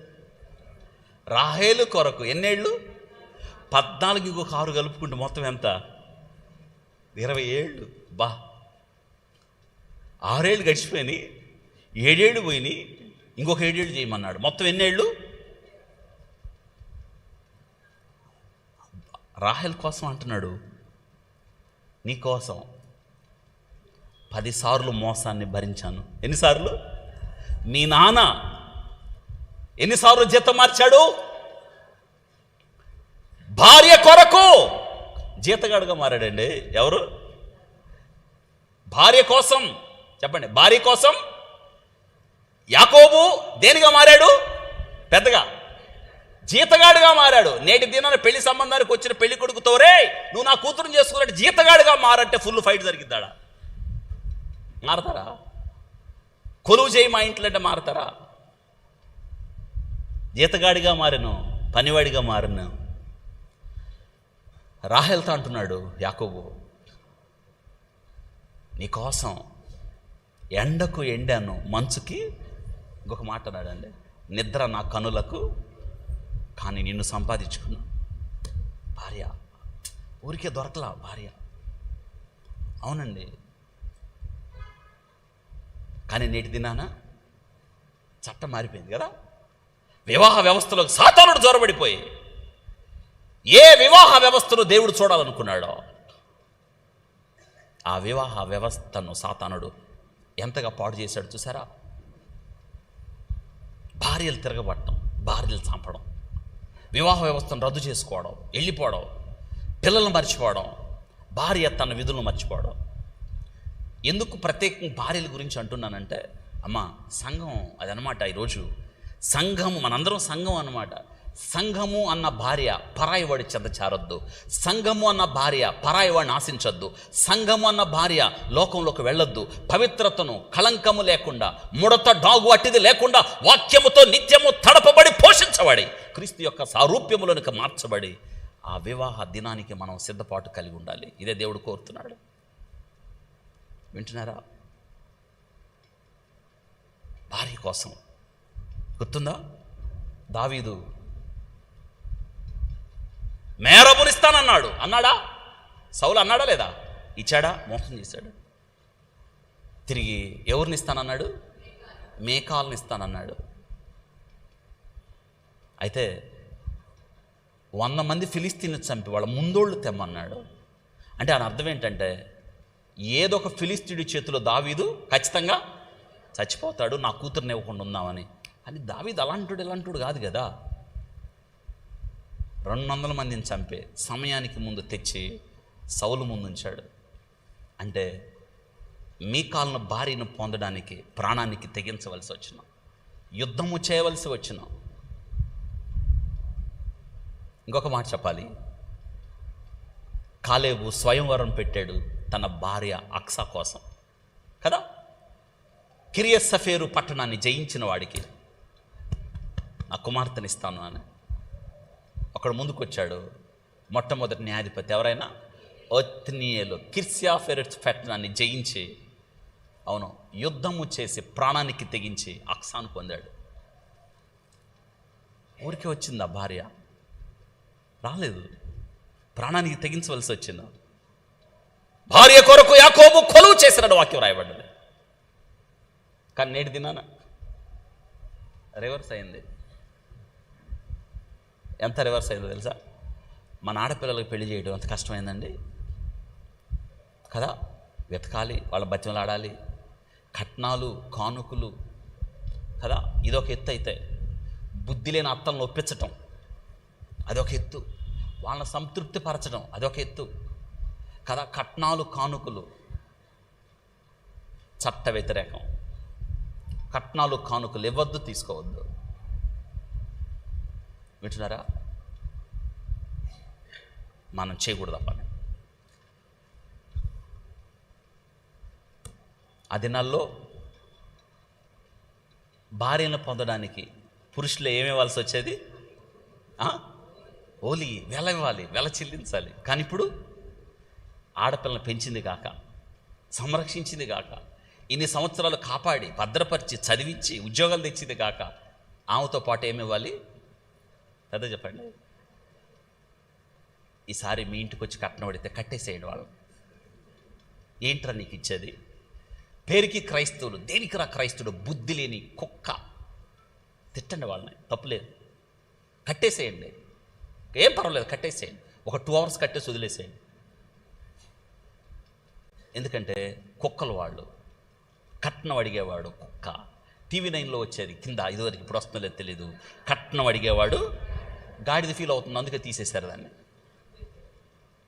రాహేలు కొరకు ఎన్నేళ్ళు? 14, ఇంకొక 6 కలుపుకుంటే మొత్తం ఎంత? 20 ఏళ్ళు. 6 ఏళ్ళు గడిచిపోయినాయి, 7 ఏళ్ళు పోయినాయి, ఇంకొక 7 ఏళ్ళు చేయమన్నాడు. మొత్తం ఎన్నేళ్ళు? రాహేల్ కోసం అంటున్నాడు, నీ కోసం 10 సార్లు మోసాన్ని భరించాను. ఎన్నిసార్లు? మీ నాన్న ఎన్నిసార్లు జీతం మార్చాడు? భార్య కొరకు జీతగాడుగా మారాడండి. ఎవరు? భార్య కోసం. చెప్పండి, భార్య కోసం యాకోబు దేనిగా మారాడు? పెద్దగా జీతగాడుగా మారాడు. నేటి దినాన పెళ్లి సంబంధానికి వచ్చిన పెళ్లి కొడుకుతో, రే నువ్వు నా కూతురుని చేసుకున్నట్టు జీతగాడుగా మారంటే ఫుల్ ఫైట్ జరిగిద్దాడా? మారతారా? కొలువు చేయి మా ఇంట్లో అంటే మారతారా? జీతగాడిగా మారాను, పనివాడిగా మారాను. రాహేల్తో అంటున్నాడు యాకోబు, నీకోసం ఎండకు ఎండాను, మంచుకి ఇంకొక మాట అన్నాడండి, నిద్ర నా కనులకు, కానీ నిన్ను సంపాదించుకున్నా. భార్య ఊరికే దొరకలా భార్య. అవునండి, కానీ నేటి దినాన చట్టం మారిపోయింది కదా. వివాహ వ్యవస్థలో సాతానుడు జొరబడిపోయి ఏ వివాహ వ్యవస్థను దేవుడు చూడాలనుకున్నాడో ఆ వివాహ వ్యవస్థను సాతానుడు ఎంతగా పాడు చేశాడు చూసారా? భార్యలు తిరగబట్టడం, భార్యలు చంపడం, వివాహ వ్యవస్థను రద్దు చేసుకోవడం, వెళ్ళిపోవడం, పిల్లలను మర్చిపోవడం, భార్య తన విధులను మర్చిపోవడం. ఎందుకు ప్రత్యేకంగా భార్యల గురించి అంటున్నానంటే, సంఘం అదనమాట. ఈరోజు సంఘము, మనందరం సంఘం అన్నమాట. సంఘము అన్న భార్య పరాయి వాడి చెంత చేరొద్దు. సంఘము అన్న భార్య పరాయి వాడిని ఆశించొద్దు. సంఘము అన్న భార్య లోకంలోకి వెళ్ళొద్దు. పవిత్రతను, కళంకము లేకుండా, ముడత డాగు అట్టిది లేకుండా వాక్యముతో నిత్యము తడపబడి పోషించబడి క్రీస్తు యొక్క సారూప్యములోనికి మార్చబడి ఆ వివాహ దినానికి మనం సిద్ధపాటు కలిగి ఉండాలి. ఇదే దేవుడు కోరుతున్నాడు. వింటున్నారా? భార్య కోసం గుర్తుందా? దావీదు మేరబునిస్తానన్నాడు. అన్నాడా? సౌలు అన్నాడా లేదా? ఇచ్చాడా? మోసం చేశాడు. తిరిగి ఎవరిని ఇస్తానన్నాడు? మేకాల్ని ఇస్తానన్నాడు. అయితే 100 మంది ఫిలిస్తీన్లు చంపి వాళ్ళ ముందోళ్ళు తెమ్మన్నాడు. అంటే ఆయన అర్థం ఏంటంటే ఏదో ఒక ఫిలిస్తీయుడి చేతిలో దావీదు ఖచ్చితంగా చచ్చిపోతాడు, నా కూతురుని ఇవ్వకుండా ఉందామని. అని దావీదు ఇలాంటి కాదు కదా. 200 మందిని చంపే సమయానికి ముందు తెచ్చి సౌలు ముందు ఉంచాడు. అంటే మీకాల్ను భార్యను పొందడానికి ప్రాణానికి తెగించవలసి వచ్చిన, యుద్ధము చేయవలసి వచ్చిన. ఇంకొక మాట చెప్పాలి, కాలేబు స్వయంవరం పెట్టాడు తన భార్య అక్సా కోసం కదా. కిరియత్సెఫెరు పట్టణాన్ని జయించిన వాడికి నా కుమార్తెనిస్తాను అని అక్కడ ముందుకు వచ్చాడు. మొట్టమొదటి న్యాయాధిపతి ఎవరైనా? ఒత్నీయేలు. కిర్యాఫెరెత్ పట్టణాన్ని జయించి, అవును, యుద్ధము చేసి ప్రాణానికి తెగించి అక్సాను పొందాడు. ఊరికే వచ్చిందా భార్య? రాలేదు, ప్రాణానికి తెగించవలసి వచ్చింది. భార్య కొరకు యాకోబు కొలువు చేసినాడు వాక్యం రాయబడ్డది. కానీ నేటి దినాన రివర్స్ అయింది. ఎంత రివర్స్ అయిందో తెలుసా? మన ఆడపిల్లలకు పెళ్లి చేయడం అంత కష్టమైందండి కదా. వెతకాలి, వాళ్ళ బతిమలాడాలి, కట్నాలు కానుకలు కదా. ఇదొక ఎత్తు. అయితే బుద్ధి లేని అత్తలను ఒప్పించటం అదొక ఎత్తు, వాళ్ళని సంతృప్తి పరచడం అదొక ఎత్తు కదా. కట్నాలు కానుకలు చట్ట వ్యతిరేకం. కట్నాలు కానుకలు ఇవ్వద్దు, తీసుకోవద్దు. వింటున్నారా? మనం చేయకూడదు ఆ పని. ఆ దినాల్లో భార్యను పొందడానికి పురుషులు ఏమివ్వాల్సి వచ్చేది? ఓలి వెల ఇవ్వాలి, వెల చెల్లించాలి. కానీ ఇప్పుడు ఆడపిల్లని పెంచింది కాక, సంరక్షించింది కాక, ఇన్ని సంవత్సరాలు కాపాడి భద్రపరిచి చదివించి ఉద్యోగాలు తెచ్చింది కాక, ఆమెతో పాటు ఏమివ్వాలి? అదే చెప్పండి. ఈసారి మీ ఇంటికి వచ్చి కట్నం పడితే కట్టేసేయండి వాళ్ళు. ఏంట్రా నీకు ఇచ్చేది? పేరుకి క్రైస్తవులు, దేనికి రా క్రైస్తవుడు? బుద్ధి లేని కుక్క. తిట్టండి వాళ్ళని, తప్పులేదు. కట్టేసేయండి, ఏం పర్వాలేదు, కట్టేసేయండి. ఒక 2 hours కట్టేసి వదిలేసేయండి. ఎందుకంటే కుక్కలు వాళ్ళు. కట్నం అడిగేవాడు కుక్క. TV9లో వచ్చేది కింద, ఇదివరకు ఇప్పుడు వస్తుందో లేదు తెలీదు. కట్నం అడిగేవాడు గాడిద ఫీల్ అవుతుంది, అందుకే తీసేశారు దాన్ని.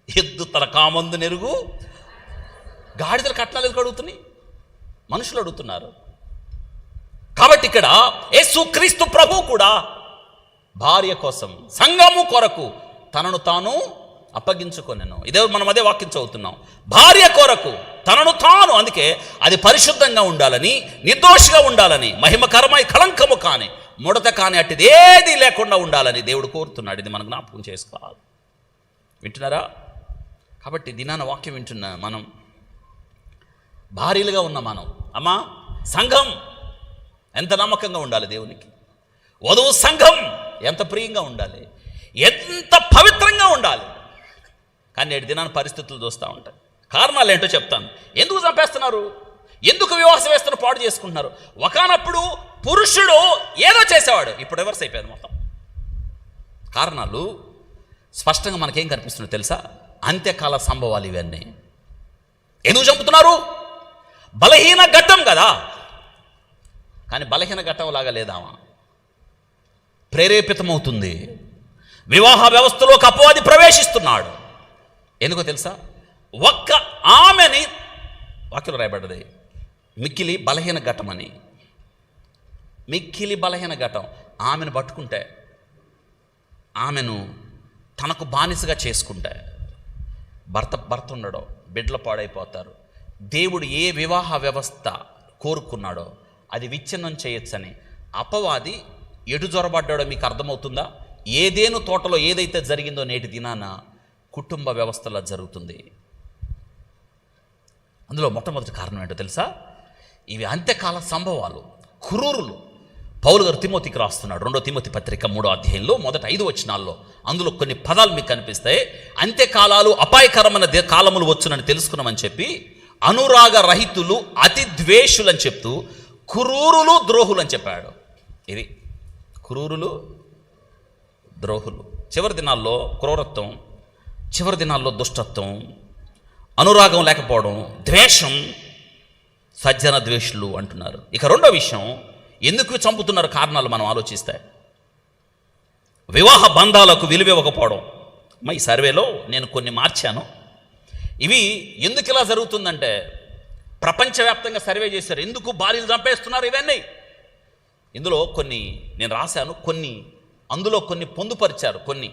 ఎద్దు తన కామందు నెరుగు. గాడిదలు కట్నాలు ఎందుకు అడుగుతున్నాయి? మనుషులు అడుగుతున్నారు. కాబట్టి ఇక్కడ యేసుక్రీస్తు ప్రభు కూడా భార్య కోసం, సంఘము కొరకు తనను తాను అప్పగించుకొనెను. ఇదే మనం అదే వాక్యం చదువుతున్నాం. భార్య కొరకు తనను తాను, అందుకే అది పరిశుద్ధంగా ఉండాలని, నిర్దోషిగా ఉండాలని, మహిమకరమై కళంకము కాని, ముడత కాని, అట్టిది ఏది లేకుండా ఉండాలని దేవుడు కోరుతున్నాడు. ఇది మనం జ్ఞాపకం చేసుకోవాలి. వింటున్నారా? కాబట్టి దినాన వాక్యం వింటున్నా మనం, భార్యలుగా ఉన్న మనం, అమ్మా సంఘం ఎంత నమ్మకంగా ఉండాలి దేవునికి. వధువు సంఘం ఎంత ప్రియంగా ఉండాలి, ఎంత పవిత్రంగా ఉండాలి. కానీ నేటి దినాన పరిస్థితులు చూస్తూ ఉంటాయి. కారణాలు ఏంటో చెప్తాను. ఎందుకు చంపేస్తున్నారు? ఎందుకు వివాహ వ్యవస్థను పాడు చేసుకుంటున్నారు? ఒకనప్పుడు పురుషుడు ఏదో చేసేవాడు, ఇప్పుడు రివర్స్ అయిపోయింది మొత్తం. కారణాలు స్పష్టంగా మనకేం కనిపిస్తుందో తెలుసా? అంత్యకాల సంభవాలు ఇవన్నీ. ఎందుకు చంపుతున్నారు? బలహీన ఘట్టం కదా. కానీ బలహీన ఘట్టం లాగా లేదామా, ప్రేరేపితమవుతుంది. వివాహ వ్యవస్థలోకి అపవాది ప్రవేశిస్తున్నాడు. ఎందుకో తెలుసా? ఒక్క ఆమెని, వాక్యం రాయబడ్డది, మిక్కిలి బలహీన ఘట్టమని. మిక్కిలి బలహీన ఘట్టం. ఆమెను పట్టుకుంటే, ఆమెను తనకు బానిసగా చేసుకుంటే భర్త ఉండడం, బిడ్డలు పాడైపోతారు. దేవుడు ఏ వివాహ వ్యవస్థ కోరుకున్నాడో అది విచ్ఛిన్నం చేయొచ్చని అపవాది ఎటు జొరబడ్డాడో మీకు అర్థమవుతుందా? ఏదేను తోటలో ఏదైతే జరిగిందో నేటి దినాన కుటుంబ వ్యవస్థలో జరుగుతుంది. అందులో మొట్టమొదటి కారణం ఏంటో తెలుసా? ఇవి అంత్యకాల సంభవాలు. క్రూరులు, పౌలు గారు తిమోతికి రాస్తున్నాడు. 2 తిమోతి పత్రిక 3వ అధ్యాయంలో మొదటి 5 వచనాల్లో అందులో కొన్ని పదాలు మీకు కనిపిస్తాయి. అంత్యకాలాలు అపాయకరమైన కాలములు వచ్చునని తెలుసుకున్నామని చెప్పి అనురాగ రహితులు, అతి ద్వేషులు అని చెప్తూ క్రూరులు, ద్రోహులు అని చెప్పాడు. ఇది క్రూరులు, ద్రోహులు. చివరి దినాల్లో క్రూరత్వం, చివరి దినాల్లో దుష్టత్వం, అనురాగం లేకపోవడం, ద్వేషం, సజ్జన ద్వేషులు అంటున్నారు. ఇక రెండో విషయం, ఎందుకు చంపుతున్నారు కారణాలు మనం ఆలోచిస్తే వివాహ బంధాలకు విలువ ఇవ్వకపోవడం. ఈ సర్వేలో నేను కొన్ని మార్చాను. ఇవి ఎందుకు ఇలా జరుగుతుందంటే ప్రపంచవ్యాప్తంగా సర్వే చేశారు, ఎందుకు భార్యలు చంపేస్తున్నారు ఇవన్నీ. ఇందులో కొన్ని నేను రాశాను, కొన్ని అందులో కొన్ని పొందుపరిచారు, కొన్ని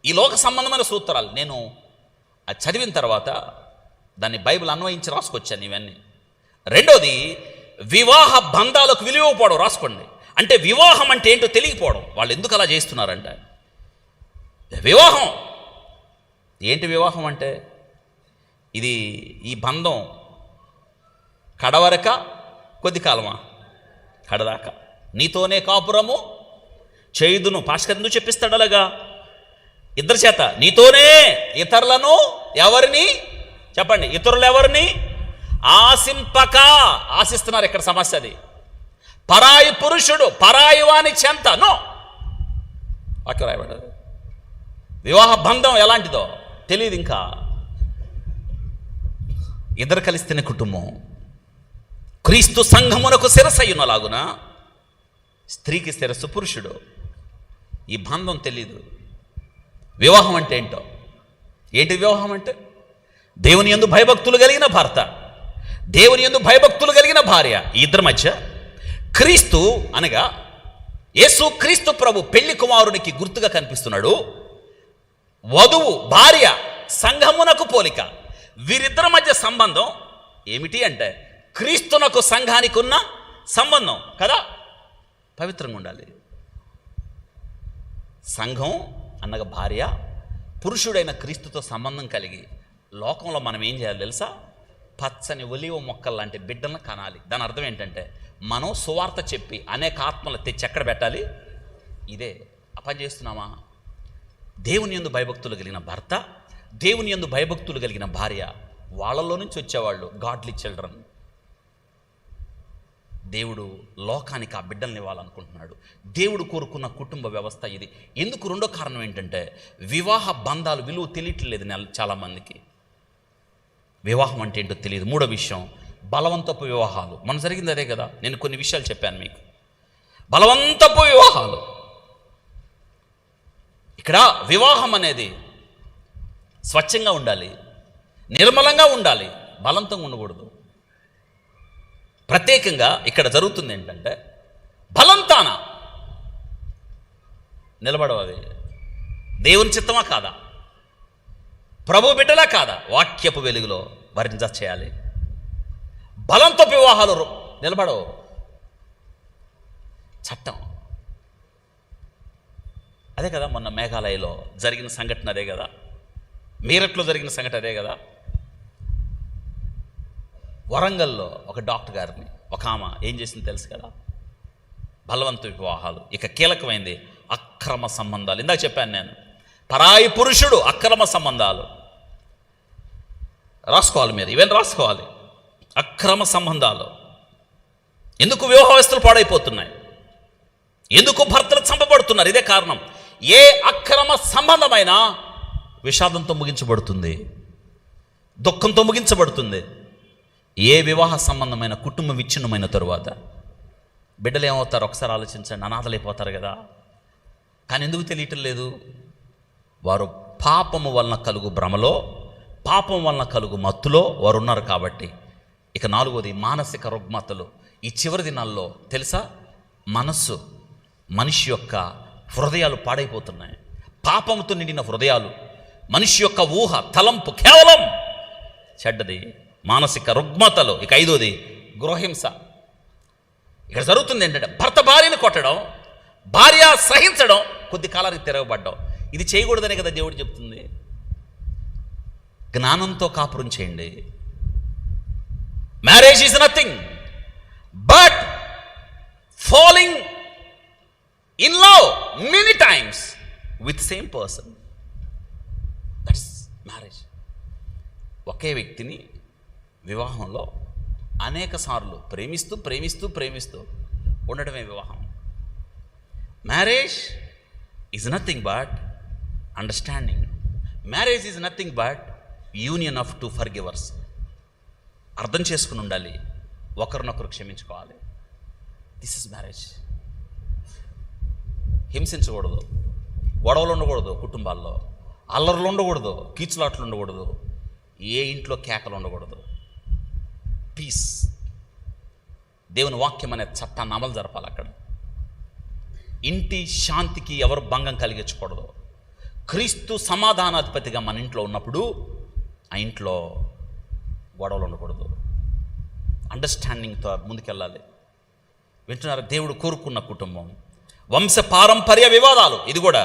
ఈ లోక సంబంధమైన సూత్రాలు నేను అది చదివిన తర్వాత దాన్ని బైబిల్ అన్వయించి రాసుకొచ్చాను ఇవన్నీ. రెండోది, వివాహ బంధాలకు విలువపోవడం. రాసుకోండి. అంటే వివాహం అంటే ఏంటో తెలియకపోవడం. వాళ్ళు ఎందుకు అలా చేస్తున్నారంటే వివాహం ఏంటి? వివాహం అంటే ఇది ఈ బంధం కడవరక కొద్ది కాలమా? కడదాకా నీతోనే కాపురము చేయుదును. పాస్కర్ ఎందుకు చెప్పిస్తాడు అలాగా? ఇద్దరి చేత నీతోనే, ఇతరులను ఎవరిని చెప్పండి, ఇతరులు ఎవరిని ఆశింపక. ఆశిస్తున్నారు ఇక్కడ సమస్య అది. పరాయి పురుషుడు పరాయి వాని చెంత నో వాక్యం రాయబడ్డది. వివాహ బంధం ఎలాంటిదో తెలియదు. ఇంకా ఇద్దరు కలిస్తేనే కుటుంబం. క్రీస్తు సంఘమునకు శిరస్సయ్యునలాగున స్త్రీకి శిరస్సు పురుషుడు. ఈ బంధం తెలీదు. వివాహం అంటే ఏంటో. ఏంటి వివాహం అంటే? దేవుని యందు భయభక్తులు కలిగిన భర్త, దేవుని యందు భయభక్తులు కలిగిన భార్య, ఈ ఇద్దరి మధ్య క్రీస్తు అనగా యేసు క్రీస్తు ప్రభు పెళ్లి కుమారునికి గుర్తుగా కనిపిస్తున్నాడు. వధువు భార్య సంఘమునకు పోలిక. వీరిద్దరి మధ్య సంబంధం ఏమిటి అంటే క్రీస్తునకు సంఘానికి ఉన్న సంబంధం కదా. పవిత్రంగా ఉండాలి. సంఘం అన్నగా భార్య, పురుషుడైన క్రీస్తుతో సంబంధం కలిగి లోకంలో మనం ఏం చేయాలి తెలుసా? పచ్చని ఒలివ మొక్కలు లాంటి బిడ్డలను కనాలి. దాని అర్థం ఏంటంటే మనం సువార్త చెప్పి అనేక ఆత్మలు తెచ్చి ఎక్కడ పెట్టాలి? ఇదే. అపని చేస్తున్నామా? దేవుని యందు భయభక్తులు కలిగిన భర్త, దేవుని యందు భయభక్తులు కలిగిన భార్య, వాళ్ళలో నుంచి వచ్చేవాళ్ళు గాడ్లీ చిల్డ్రన్. దేవుడు లోకానికి ఆ బిడ్డల్ని ఇవ్వాలనుకుంటున్నాడు. దేవుడు కోరుకున్న కుటుంబ వ్యవస్థ ఇది. ఎందుకు? రెండో కారణం ఏంటంటే వివాహ బంధాలు విలువ తెలియట్లేదు చాలామందికి. వివాహం అంటే ఏంటో తెలియదు. మూడో విషయం, బలవంతపు వివాహాలు. మనం జరిగింది అదే కదా. నేను కొన్ని విషయాలు చెప్పాను మీకు. బలవంతపు వివాహాలు. ఇక్కడ వివాహం అనేది స్వచ్ఛంగా ఉండాలి, నిర్మలంగా ఉండాలి, బలవంతంగా ఉండకూడదు. ప్రత్యేకంగా ఇక్కడ జరుగుతుంది ఏంటంటే బలంతాన నిలబడవది. దేవుని చిత్తమా కాదా? ప్రభు బిడ్డలా కాదా? వాక్యపు వెలుగులో వారిని జడ్జ్ చేయాలి. బలంతో వివాహాలు నిలబడవు. చట్టం అదే కదా. మొన్న మేఘాలయలో జరిగిన సంఘటన అదే కదా. మీరట్లో జరిగిన సంఘటన అదే కదా. వరంగల్లో ఒక డాక్టర్ గారిని ఒక ఆమె ఏం చేసింది తెలుసు కదా. బలవంత వివాహాలు. ఇక కీలకమైంది అక్రమ సంబంధాలు. ఇందాక చెప్పాను నేను, పరాయి పురుషుడు, అక్రమ సంబంధాలు. రాసుకోవాలి మీరు, ఇవన్నీ రాసుకోవాలి. అక్రమ సంబంధాలు. ఎందుకు వివాహ వ్యవస్థలు పాడైపోతున్నాయి? ఎందుకు భర్తలు చంపబడుతున్నారు? ఇదే కారణం. ఏ అక్రమ సంబంధమైనా విషాదంతో ముగించబడుతుంది, దుఃఖంతో ముగించబడుతుంది. ఏ వివాహ సంబంధమైన కుటుంబం విచ్ఛిన్నమైన తరువాత బిడ్డలు ఏమవుతారు? ఒకసారి ఆలోచించండి. అనాథలైపోతారు కదా. కానీ ఎందుకు తెలియటం లేదు? వారు పాపము వలన కలుగు భ్రమలో, పాపం వలన కలుగు మత్తులో వారు ఉన్నారు కాబట్టి. ఇక నాలుగోది మానసిక రుగ్మతలు. ఈ చివరి దినాల్లో తెలుసా, మనిషి యొక్క హృదయాలు పాడైపోతున్నాయి. పాపంతో నిండిన హృదయాలు, మనిషి యొక్క ఊహ తలంపు కేవలం చెడ్డది. మానసిక రుగ్మతలు. ఇక ఐదోది గృహహింస. ఇక్కడ జరుగుతుంది ఏంటంటే భర్త భార్యను కొట్టడం, భార్య సహించడం, కొద్ది కాలానికి తిరగబడ్డం. ఇది చేయకూడదనే కదా దేవుడు చెప్తుంది. జ్ఞానంతో కాపురం చేయండి. Marriage is nothing but falling with same person. That's marriage. ఒకే వ్యక్తిని వివాహంలో అనేక సార్లు ప్రేమిస్తూ ప్రేమిస్తూ ప్రేమిస్తూ ఉండడమే వివాహం. Marriage is nothing but understanding. Marriage is nothing but union of two forgivers. అర్థం చేసుకుని ఉండాలి, ఒకరినొకరు క్షమించుకోవాలి. This is marriage. హింసించకూడదు, గొడవలు ఉండకూడదు, కుటుంబాల్లో అల్లర్లు ఉండకూడదు, కీచులాట్లు ఉండకూడదు, ఏ ఇంట్లో కేకలు ఉండకూడదు. పీస్. దేవుని వాక్యం అనే చట్టాన్ని అమలు జరపాలి అక్కడ. ఇంటి శాంతికి ఎవరు భంగం కలిగించకూడదు. క్రీస్తు సమాధానాధిపతిగా మన ఇంట్లో ఉన్నప్పుడు ఆ ఇంట్లో గొడవలు ఉండకూడదు. అండర్స్టాండింగ్తో ముందుకెళ్ళాలి. వింటున్నారు? దేవుడు కోరుకున్న కుటుంబం. వంశ పారంపర్య వివాదాలు, ఇది కూడా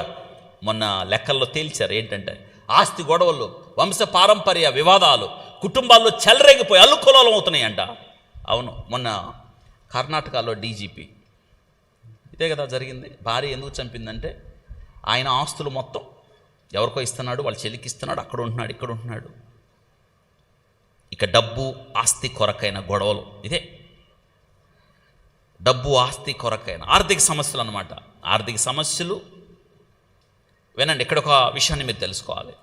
మొన్న లెక్కల్లో తేల్చారు. ఏంటంటే ఆస్తి గొడవలు, వంశ పారంపర్య వివాదాలు కుటుంబాల్లో చెలరేగిపోయి అల్లుకొలోలం అవుతున్నాయంట. అవును, మొన్న కర్ణాటకలో డీజీపీ ఇదే కదా జరిగింది. భార్య ఎందుకు చంపిందంటే ఆయన ఆస్తులు మొత్తం ఎవరికో ఇస్తున్నాడు, వాళ్ళ చెల్లికి ఇస్తున్నాడు, అక్కడ ఉంటున్నాడు, ఇక్కడ ఉంటున్నాడు. ఇక డబ్బు ఆస్తి కొరకైన గొడవలు. ఇదే డబ్బు ఆస్తి కొరకైన ఆర్థిక సమస్యలు అన్నమాట. ఆర్థిక సమస్యలు వినండి, ఇక్కడ ఒక విషయాన్ని మీరు తెలుసుకోవాలి.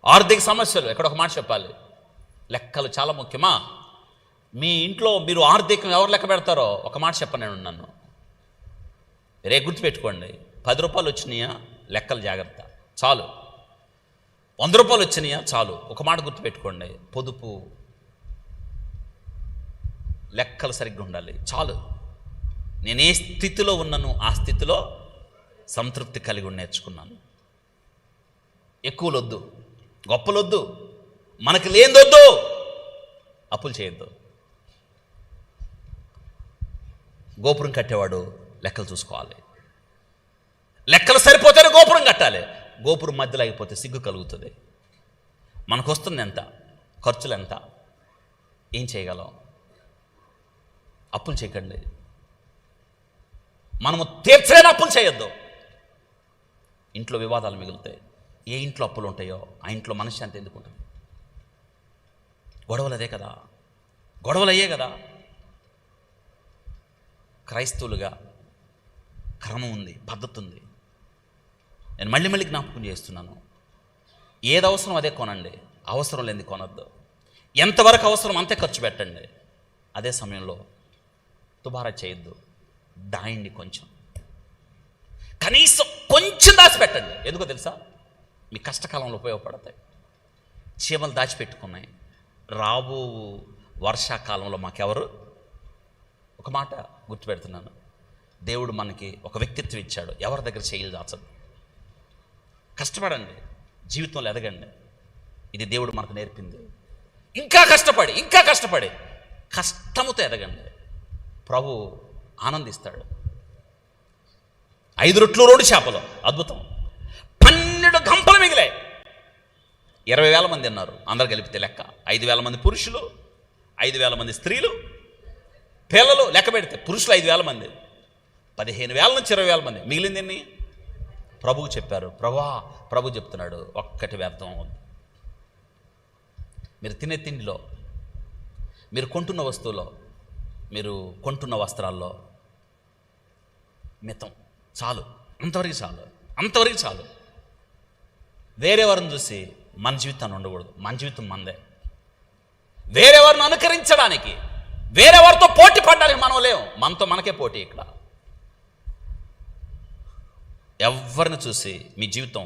ఆర్థిక సమస్యలు, ఇక్కడ ఒక మాట చెప్పాలి. లెక్కలు చాలా ముఖ్యమా? మీ ఇంట్లో మీరు ఆర్థికం ఎవరు లెక్క పెడతారో ఒక మాట చెప్పను నేను. నన్ను రే గుర్తుపెట్టుకోండి. 10 రూపాయలు వచ్చినాయా, లెక్కలు జాగ్రత్త చాలు. 100 రూపాయలు వచ్చినాయా చాలు. ఒక మాట గుర్తుపెట్టుకోండి, పొదుపు లెక్కలు సరిగ్గా ఉండాలి చాలు. నేను ఏ స్థితిలో ఉన్నాను ఆ స్థితిలో సంతృప్తి కలిగి నేర్చుకున్నాను. ఎక్కువలొద్దు, గొప్పలొద్దు, మనకి లేనిదొద్దు, అప్పులు చేయొద్దు. గోపురం కట్టేవాడు లెక్కలు చూసుకోవాలి. లెక్కలు సరిపోతేనే గోపురం కట్టాలి. గోపురం మధ్యలో అయిపోతే సిగ్గు కలుగుతుంది. మనకు వస్తుంది ఎంత, ఖర్చులు ఎంత, ఏం చేయగలం? అప్పులు చేయకండి. మనము తీర్చలేని అప్పులు చేయొద్దు. ఇంట్లో వివాదాలు మిగులుతాయి. ఏ ఇంట్లో అప్పులు ఉంటాయో ఆ ఇంట్లో మనశ్శాంతి ఎందుకు ఉంటుంది? గొడవలు అదే కదా, గొడవలు అయ్యే కదా. క్రైస్తవులుగా క్రమం ఉంది, పద్ధతి ఉంది. నేను మళ్ళీ మళ్ళీ జ్ఞాపకం చేస్తున్నాను. ఏది అవసరం అదే కొనండి, అవసరం లేనిది కొనద్దు. ఎంతవరకు అవసరం అంతే ఖర్చు పెట్టండి. అదే సమయంలో దుబారా చేయొద్దు, దాయండి. కొంచెం, కనీసం కొంచెం దాచిపెట్టండి. ఎందుకో తెలుసా? మీ కష్టకాలంలో ఉపయోగపడతాయి. చీమలు దాచిపెట్టుకున్నాయి. రాబో వర్షాకాలంలో మాకెవరు? ఒక మాట గుర్తుపెడుతున్నాను, దేవుడు మనకి ఒక వ్యక్తిత్వం ఇచ్చాడు. ఎవరి దగ్గర చేయలు దాచదు. కష్టపడండి, జీవితంలో ఎదగండి. ఇది దేవుడు మనకు నేర్పింది. ఇంకా కష్టపడి ఇంకా కష్టపడి కష్టముతో ఎదగండి. ప్రభు ఆనందిస్తాడు. 5 రొట్లు 2 చేపలు, అద్భుతం. 12 గంపలు మిగిలాయి. 20,000 మంది అన్నారు అందరు కలిపితే లెక్క. 5,000 మంది పురుషులు, 5,000 మంది స్త్రీలు, పిల్లలు లెక్క పెడితే పురుషులు 5,000 మంది, 15,000 నుంచి 20,000 మంది. మిగిలింది ఎన్ని? ప్రభువు చెప్పారు. ప్రభు చెప్తున్నాడు, ఒక్కటి వ్యర్థం అవ్వద్దు. మీరు తినే తిండిలో, మీరు కొంటున్న వస్తువులో, మీరు కొంటున్న వస్త్రాల్లో మితం చాలు. అంతవరకు చాలు, అంతవరకు చాలు. వేరేవారిని చూసి మన జీవితాన్ని ఉండకూడదు. మన జీవితం మనదే. వేరేవారిని అనుకరించడానికి, వేరేవారితో పోటీ పడడానికి మనం లేవు. మనతో మనకే పోటీ. ఇక్కడ ఎవరిని చూసి మీ జీవితం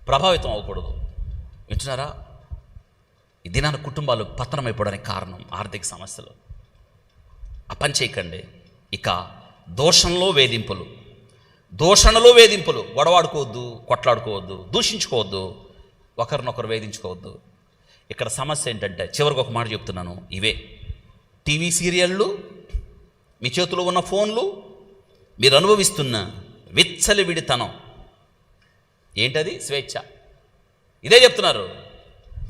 ప్రభావితం అవ్వకూడదు. వింటున్నారా? ఈ దినాన కుటుంబాలు పతనమైపోవడానికి కారణం ఆర్థిక సమస్యలు. ఆ పని చేయకండి. ఇక దోషంలో వేధింపులు, దూషణలు వేధింపులు. గొడవాడుకోవద్దు, కొట్లాడుకోవద్దు, దూషించుకోవద్దు, ఒకరినొకరు వేధించుకోవద్దు. ఇక్కడ సమస్య ఏంటంటే, చివరికి ఒక మాట చెప్తున్నాను, ఇవే టీవీ సీరియళ్ళు, మీ చేతిలో ఉన్న ఫోన్లు, మీరు అనుభవిస్తున్న విచ్చలవిడితనం. ఏంటది? స్వేచ్ఛ. ఇదే చెప్తున్నారు.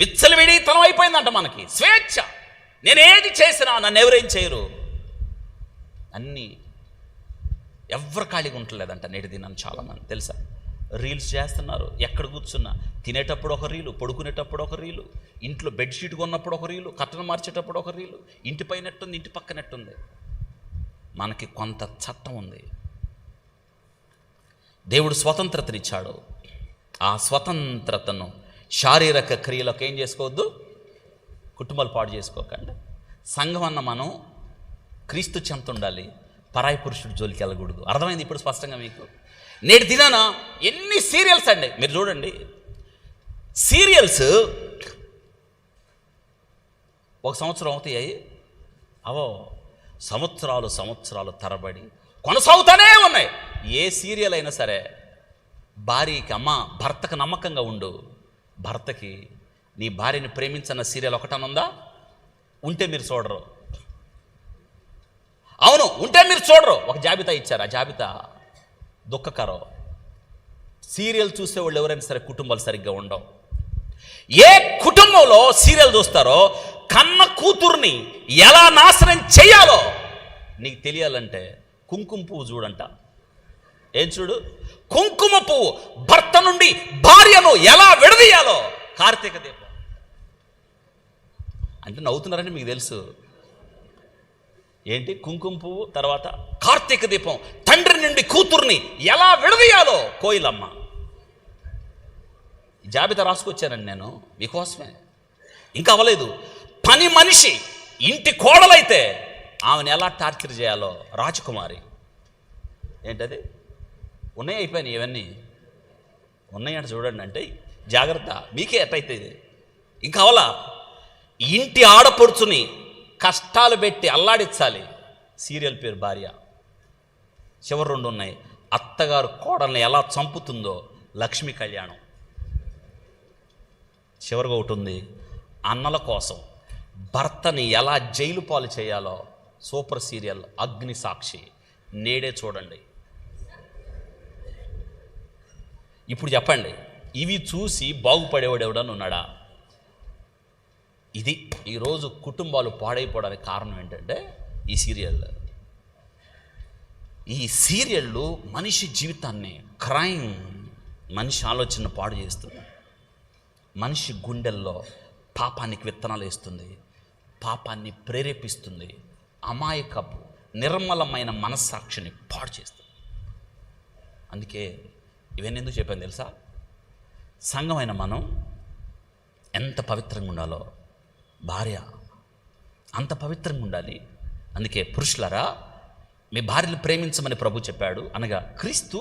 విచ్చలవిడితనం అయిపోయిందంట మనకి. స్వేచ్ఛ. నేనేది చేసినా నన్ను ఎవరేం చేయరు. అన్నీ ఎవరు ఖాళీగా ఉండలేదంట నేటి దినాన్ని. చాలామంది తెలుసా? రీల్స్ చేస్తున్నారు. ఎక్కడ కూర్చున్నా తినేటప్పుడు ఒక రీలు, పడుకునేటప్పుడు ఒక రీలు, ఇంట్లో బెడ్షీట్ కొన్నప్పుడు ఒక రీలు, కట్టను మార్చేటప్పుడు ఒక రీలు, ఇంటి పైనట్టుంది, ఇంటి పక్కనట్టుంది. మనకి కొంత చట్టం ఉంది. దేవుడు స్వతంత్రతనిచ్చాడు. ఆ స్వతంత్రతను శారీరక క్రియలకు ఏం చేసుకోవద్దు, కుటుంబాలు పాడు చేసుకోకండి. సంఘం అన్న మనం క్రీస్తు చెంత ఉండాలి, పరాయి పురుషుడు జోలికి వెళ్ళకూడదు. అర్థమైంది ఇప్పుడు స్పష్టంగా మీకు? నేటి దినాన ఎన్ని సీరియల్స్ అండి, మీరు చూడండి. సీరియల్స్ 1 సంవత్సరం అవుతాయి, అవో సంవత్సరాలు తరబడి కొనసాగుతూనే ఉన్నాయి. ఏ సీరియల్ అయినా సరే భార్యకి, అమ్మ భర్తకు నమ్మకంగా ఉండు, భర్తకి నీ భార్యని ప్రేమించన్న సీరియల్ ఒకటనుందా? ఉంటే మీరు చూడరు. అవును, ఉంటే మీరు చూడరు. ఒక జాబితా ఇచ్చారు, ఆ జాబితా దుఃఖకరం. సీరియల్ చూసేవాళ్ళు ఎవరైనా సరే కుటుంబాలు సరిగ్గా ఉండవు. ఏ కుటుంబంలో సీరియల్ చూస్తారో కన్న కూతుర్ని ఎలా నాశనం చేయాలో నీకు తెలియాలంటే కుంకుమ పువ్వు చూడంట. ఏం చూడు? కుంకుమ పువ్వు. భర్త నుండి భార్యను ఎలా విడదీయాలో కార్తీక దీపం. అంటే నవ్వుతున్నారని మీకు తెలుసు. ఏంటి? కుంకుమ పువ్వు, తర్వాత కార్తీక దీపం. తండ్రి నుండి కూతుర్ని ఎలా విడదీయాలో కోయిలమ్మ. జాబితా రాసుకొచ్చానండి నేను మీకోసమే. ఇంకా అవ్వలేదు. పని మనిషి, ఇంటి కోడలైతే ఆమెను ఎలా టార్చర్ చేయాలో రాజకుమారి. ఏంటది? ఉన్నాయి, అయిపోయినాయి. ఇవన్నీ ఉన్నాయంటే చూడండి. అంటే జాగ్రత్త, మీకే ఎట్టయితే ఇది. ఇంకా అవలా ఇంటి ఆడపడుచుని కష్టాలు పెట్టి అల్లాడించాలి. సీరియల్ పేరు భార్య. చివరి 2 ఉన్నాయి. అత్తగారు కోడల్ని ఎలా చంపుతుందో లక్ష్మీ కళ్యాణం. చివరిగా ఒకటి ఉంది, అన్నల కోసం భర్తని ఎలా జైలు పాలు చేయాలో సూపర్ సీరియల్ అగ్ని సాక్షి. నేడే చూడండి. ఇప్పుడు చెప్పండి, ఇవి చూసి బాగుపడేవాడు ఎవడని ఉన్నాడా? ఇది ఈరోజు కుటుంబాలు పాడైపోవడానికి కారణం ఏంటంటే ఈ సీరియల్. ఈ సీరియళ్ళు మనిషి జీవితాన్ని, క్రైమ్, మనిషి ఆలోచన పాడు చేస్తుంది. మనిషి గుండెల్లో పాపానికి విత్తనాలు వేస్తుంది, పాపాన్ని ప్రేరేపిస్తుంది, అమాయకపు నిర్మలమైన మనస్సాక్షిని పాడు చేస్తుంది. అందుకే ఇవన్నీ ఎందుకు చెప్పాను తెలుసా? సంఘమైన మనం ఎంత పవిత్రంగా ఉండాలో భార్య అంత పవిత్రంగా ఉండాలి. అందుకే పురుషులారా, మీ భార్యను ప్రేమించమని ప్రభు చెప్పాడు. అనగా క్రీస్తు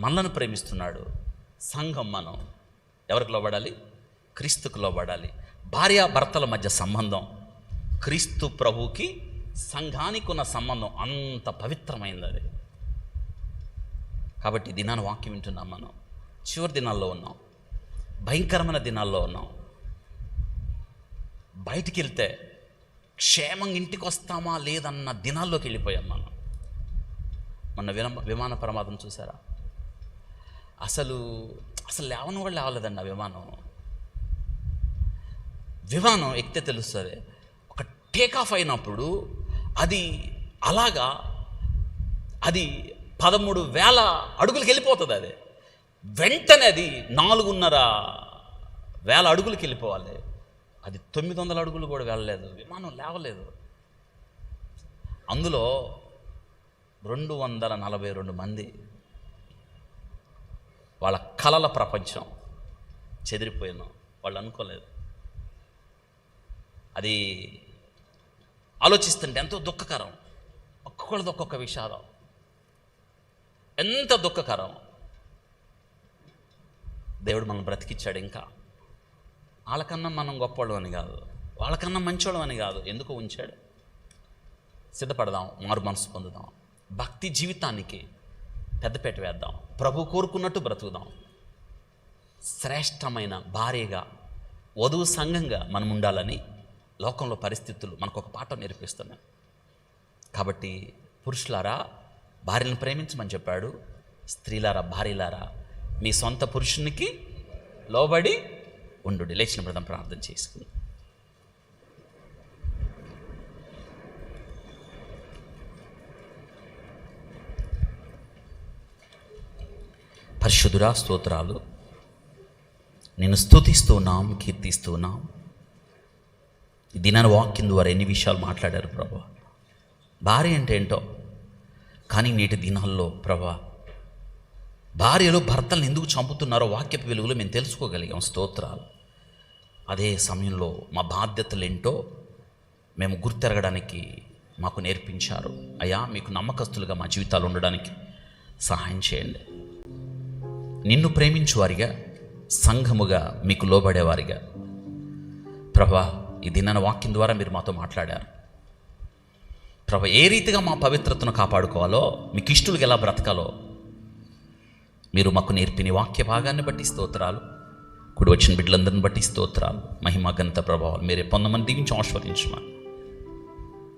మనలను ప్రేమిస్తున్నాడు. సంఘం మనం ఎవరికి లోబడాలి? క్రీస్తుకు లోబడాలి. భార్య భర్తల మధ్య సంబంధం క్రీస్తు ప్రభువుకి సంఘానికి ఉన్న సంబంధం అంత పవిత్రమైంది అది. కాబట్టి దినాన్ని వాక్యం వింటున్నాం. మనం చివరి దినాల్లో ఉన్నాం, భయంకరమైన దినాల్లో ఉన్నాం. బయటికి వెళ్తే క్షేమంగా ఇంటికి వస్తామా లేదన్న దినాల్లోకి వెళ్ళిపోయాం మనం. మొన్న విమాన ప్రమాదం చూసారా? అసలు లేవని వాళ్ళు లేవలేదండి. ఆ విమానం ఎక్కితే తెలుస్తుంది. ఒక టేకాఫ్ అయినప్పుడు అది అలాగా, అది 13,000 అడుగులకి వెళ్ళిపోతుంది. అది వెంటనే అది 4,500 అడుగులకి వెళ్ళిపోవాలి. అది 900 అడుగులు కూడా వెళ్ళలేదు, విమానం లేవలేదు. అందులో 242 మంది వాళ్ళ కలల ప్రపంచం చెదిరిపోయిన వాళ్ళు అనుకోలేదు. అది ఆలోచిస్తుంటే ఎంతో దుఃఖకరం. ఒక్కొక్కళ్ళది ఒక్కొక్క విషాదం. ఎంత దుఃఖకరం. దేవుడు మనం బ్రతికిచ్చాడు. ఇంకా వాళ్ళకన్నా మనం గొప్పవాళ్ళం అని కాదు, వాళ్ళకన్నా మంచోళ్ళం అని కాదు, ఎందుకో ఉంచాడు. సిద్ధపడదాం, మారు మనసు పొందుదాం, భక్తి జీవితానికి పెద్దపేట వేద్దాం, ప్రభు కోరుకున్నట్టు బ్రతుకుదాం. శ్రేష్టమైన భార్యగా, వధువు సంఘంగా మనం ఉండాలని లోకంలో పరిస్థితులు మనకు ఒక పాఠం నేర్పిస్తున్నాయి. కాబట్టి పురుషులారా భార్యను ప్రేమించమని చెప్పాడు. స్త్రీలారా, భార్యలారా మీ సొంత పురుషునికి లోబడి ఉండు. లేచిన ప్రథమ ప్రార్థన చేసుకుంది. పరిశుద్ధుడా స్తోత్రాలు. నేను స్తుతిస్తున్నాం, కీర్తిస్తున్నాం. ఈ దినాన వాక్యం ద్వారా ఎన్ని విషయాలు మాట్లాడారు ప్రభా. భార్య అంటే ఏంటో, కానీ నేటి దినాల్లో ప్రభా భార్యలు భర్తలను ఎందుకు చంపుతున్నారో వాక్యపు వెలుగులో మేము తెలుసుకోగలిగాం. స్తోత్రాలు. అదే సమయంలో మా బాధ్యతలు ఏంటో మేము గుర్తెరగడానికి మాకు నేర్పించారు. అయ్యా, మీకు నమ్మకస్తులుగా మా జీవితాలు ఉండడానికి సహాయం చేయండి. నిన్ను ప్రేమించువారిగా, సంఘముగా మీకు లోబడేవారిగా ప్రభా ఈ దినాన వాక్యం ద్వారా మీరు మాతో మాట్లాడారు ప్రభా. ఏ రీతిగా మా పవిత్రతను కాపాడుకోవాలో, మీకు ఇష్టలుగా ఎలా బ్రతకాలో మీరు మాకు నేర్పిన వాక్య భాగాన్ని బట్టి స్తోత్రాలు. కూడి వచ్చిన బిడ్డలందరిని బట్టి స్తోత్రాలు. మహిమ ఘనత ప్రభావాలు మీరే పొందమని దీవించి ఆస్వాదించమని,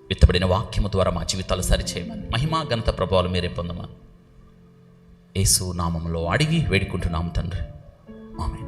విత్తబడిన వాక్యము ద్వారా మా జీవితాలు సరిచేయమని, మహిమ ఘనత ప్రభావాలు మీరే పొందమని యేసు నామములో అడిగి వేడుకుంటున్నాము తండ్రి. ఆమేన్.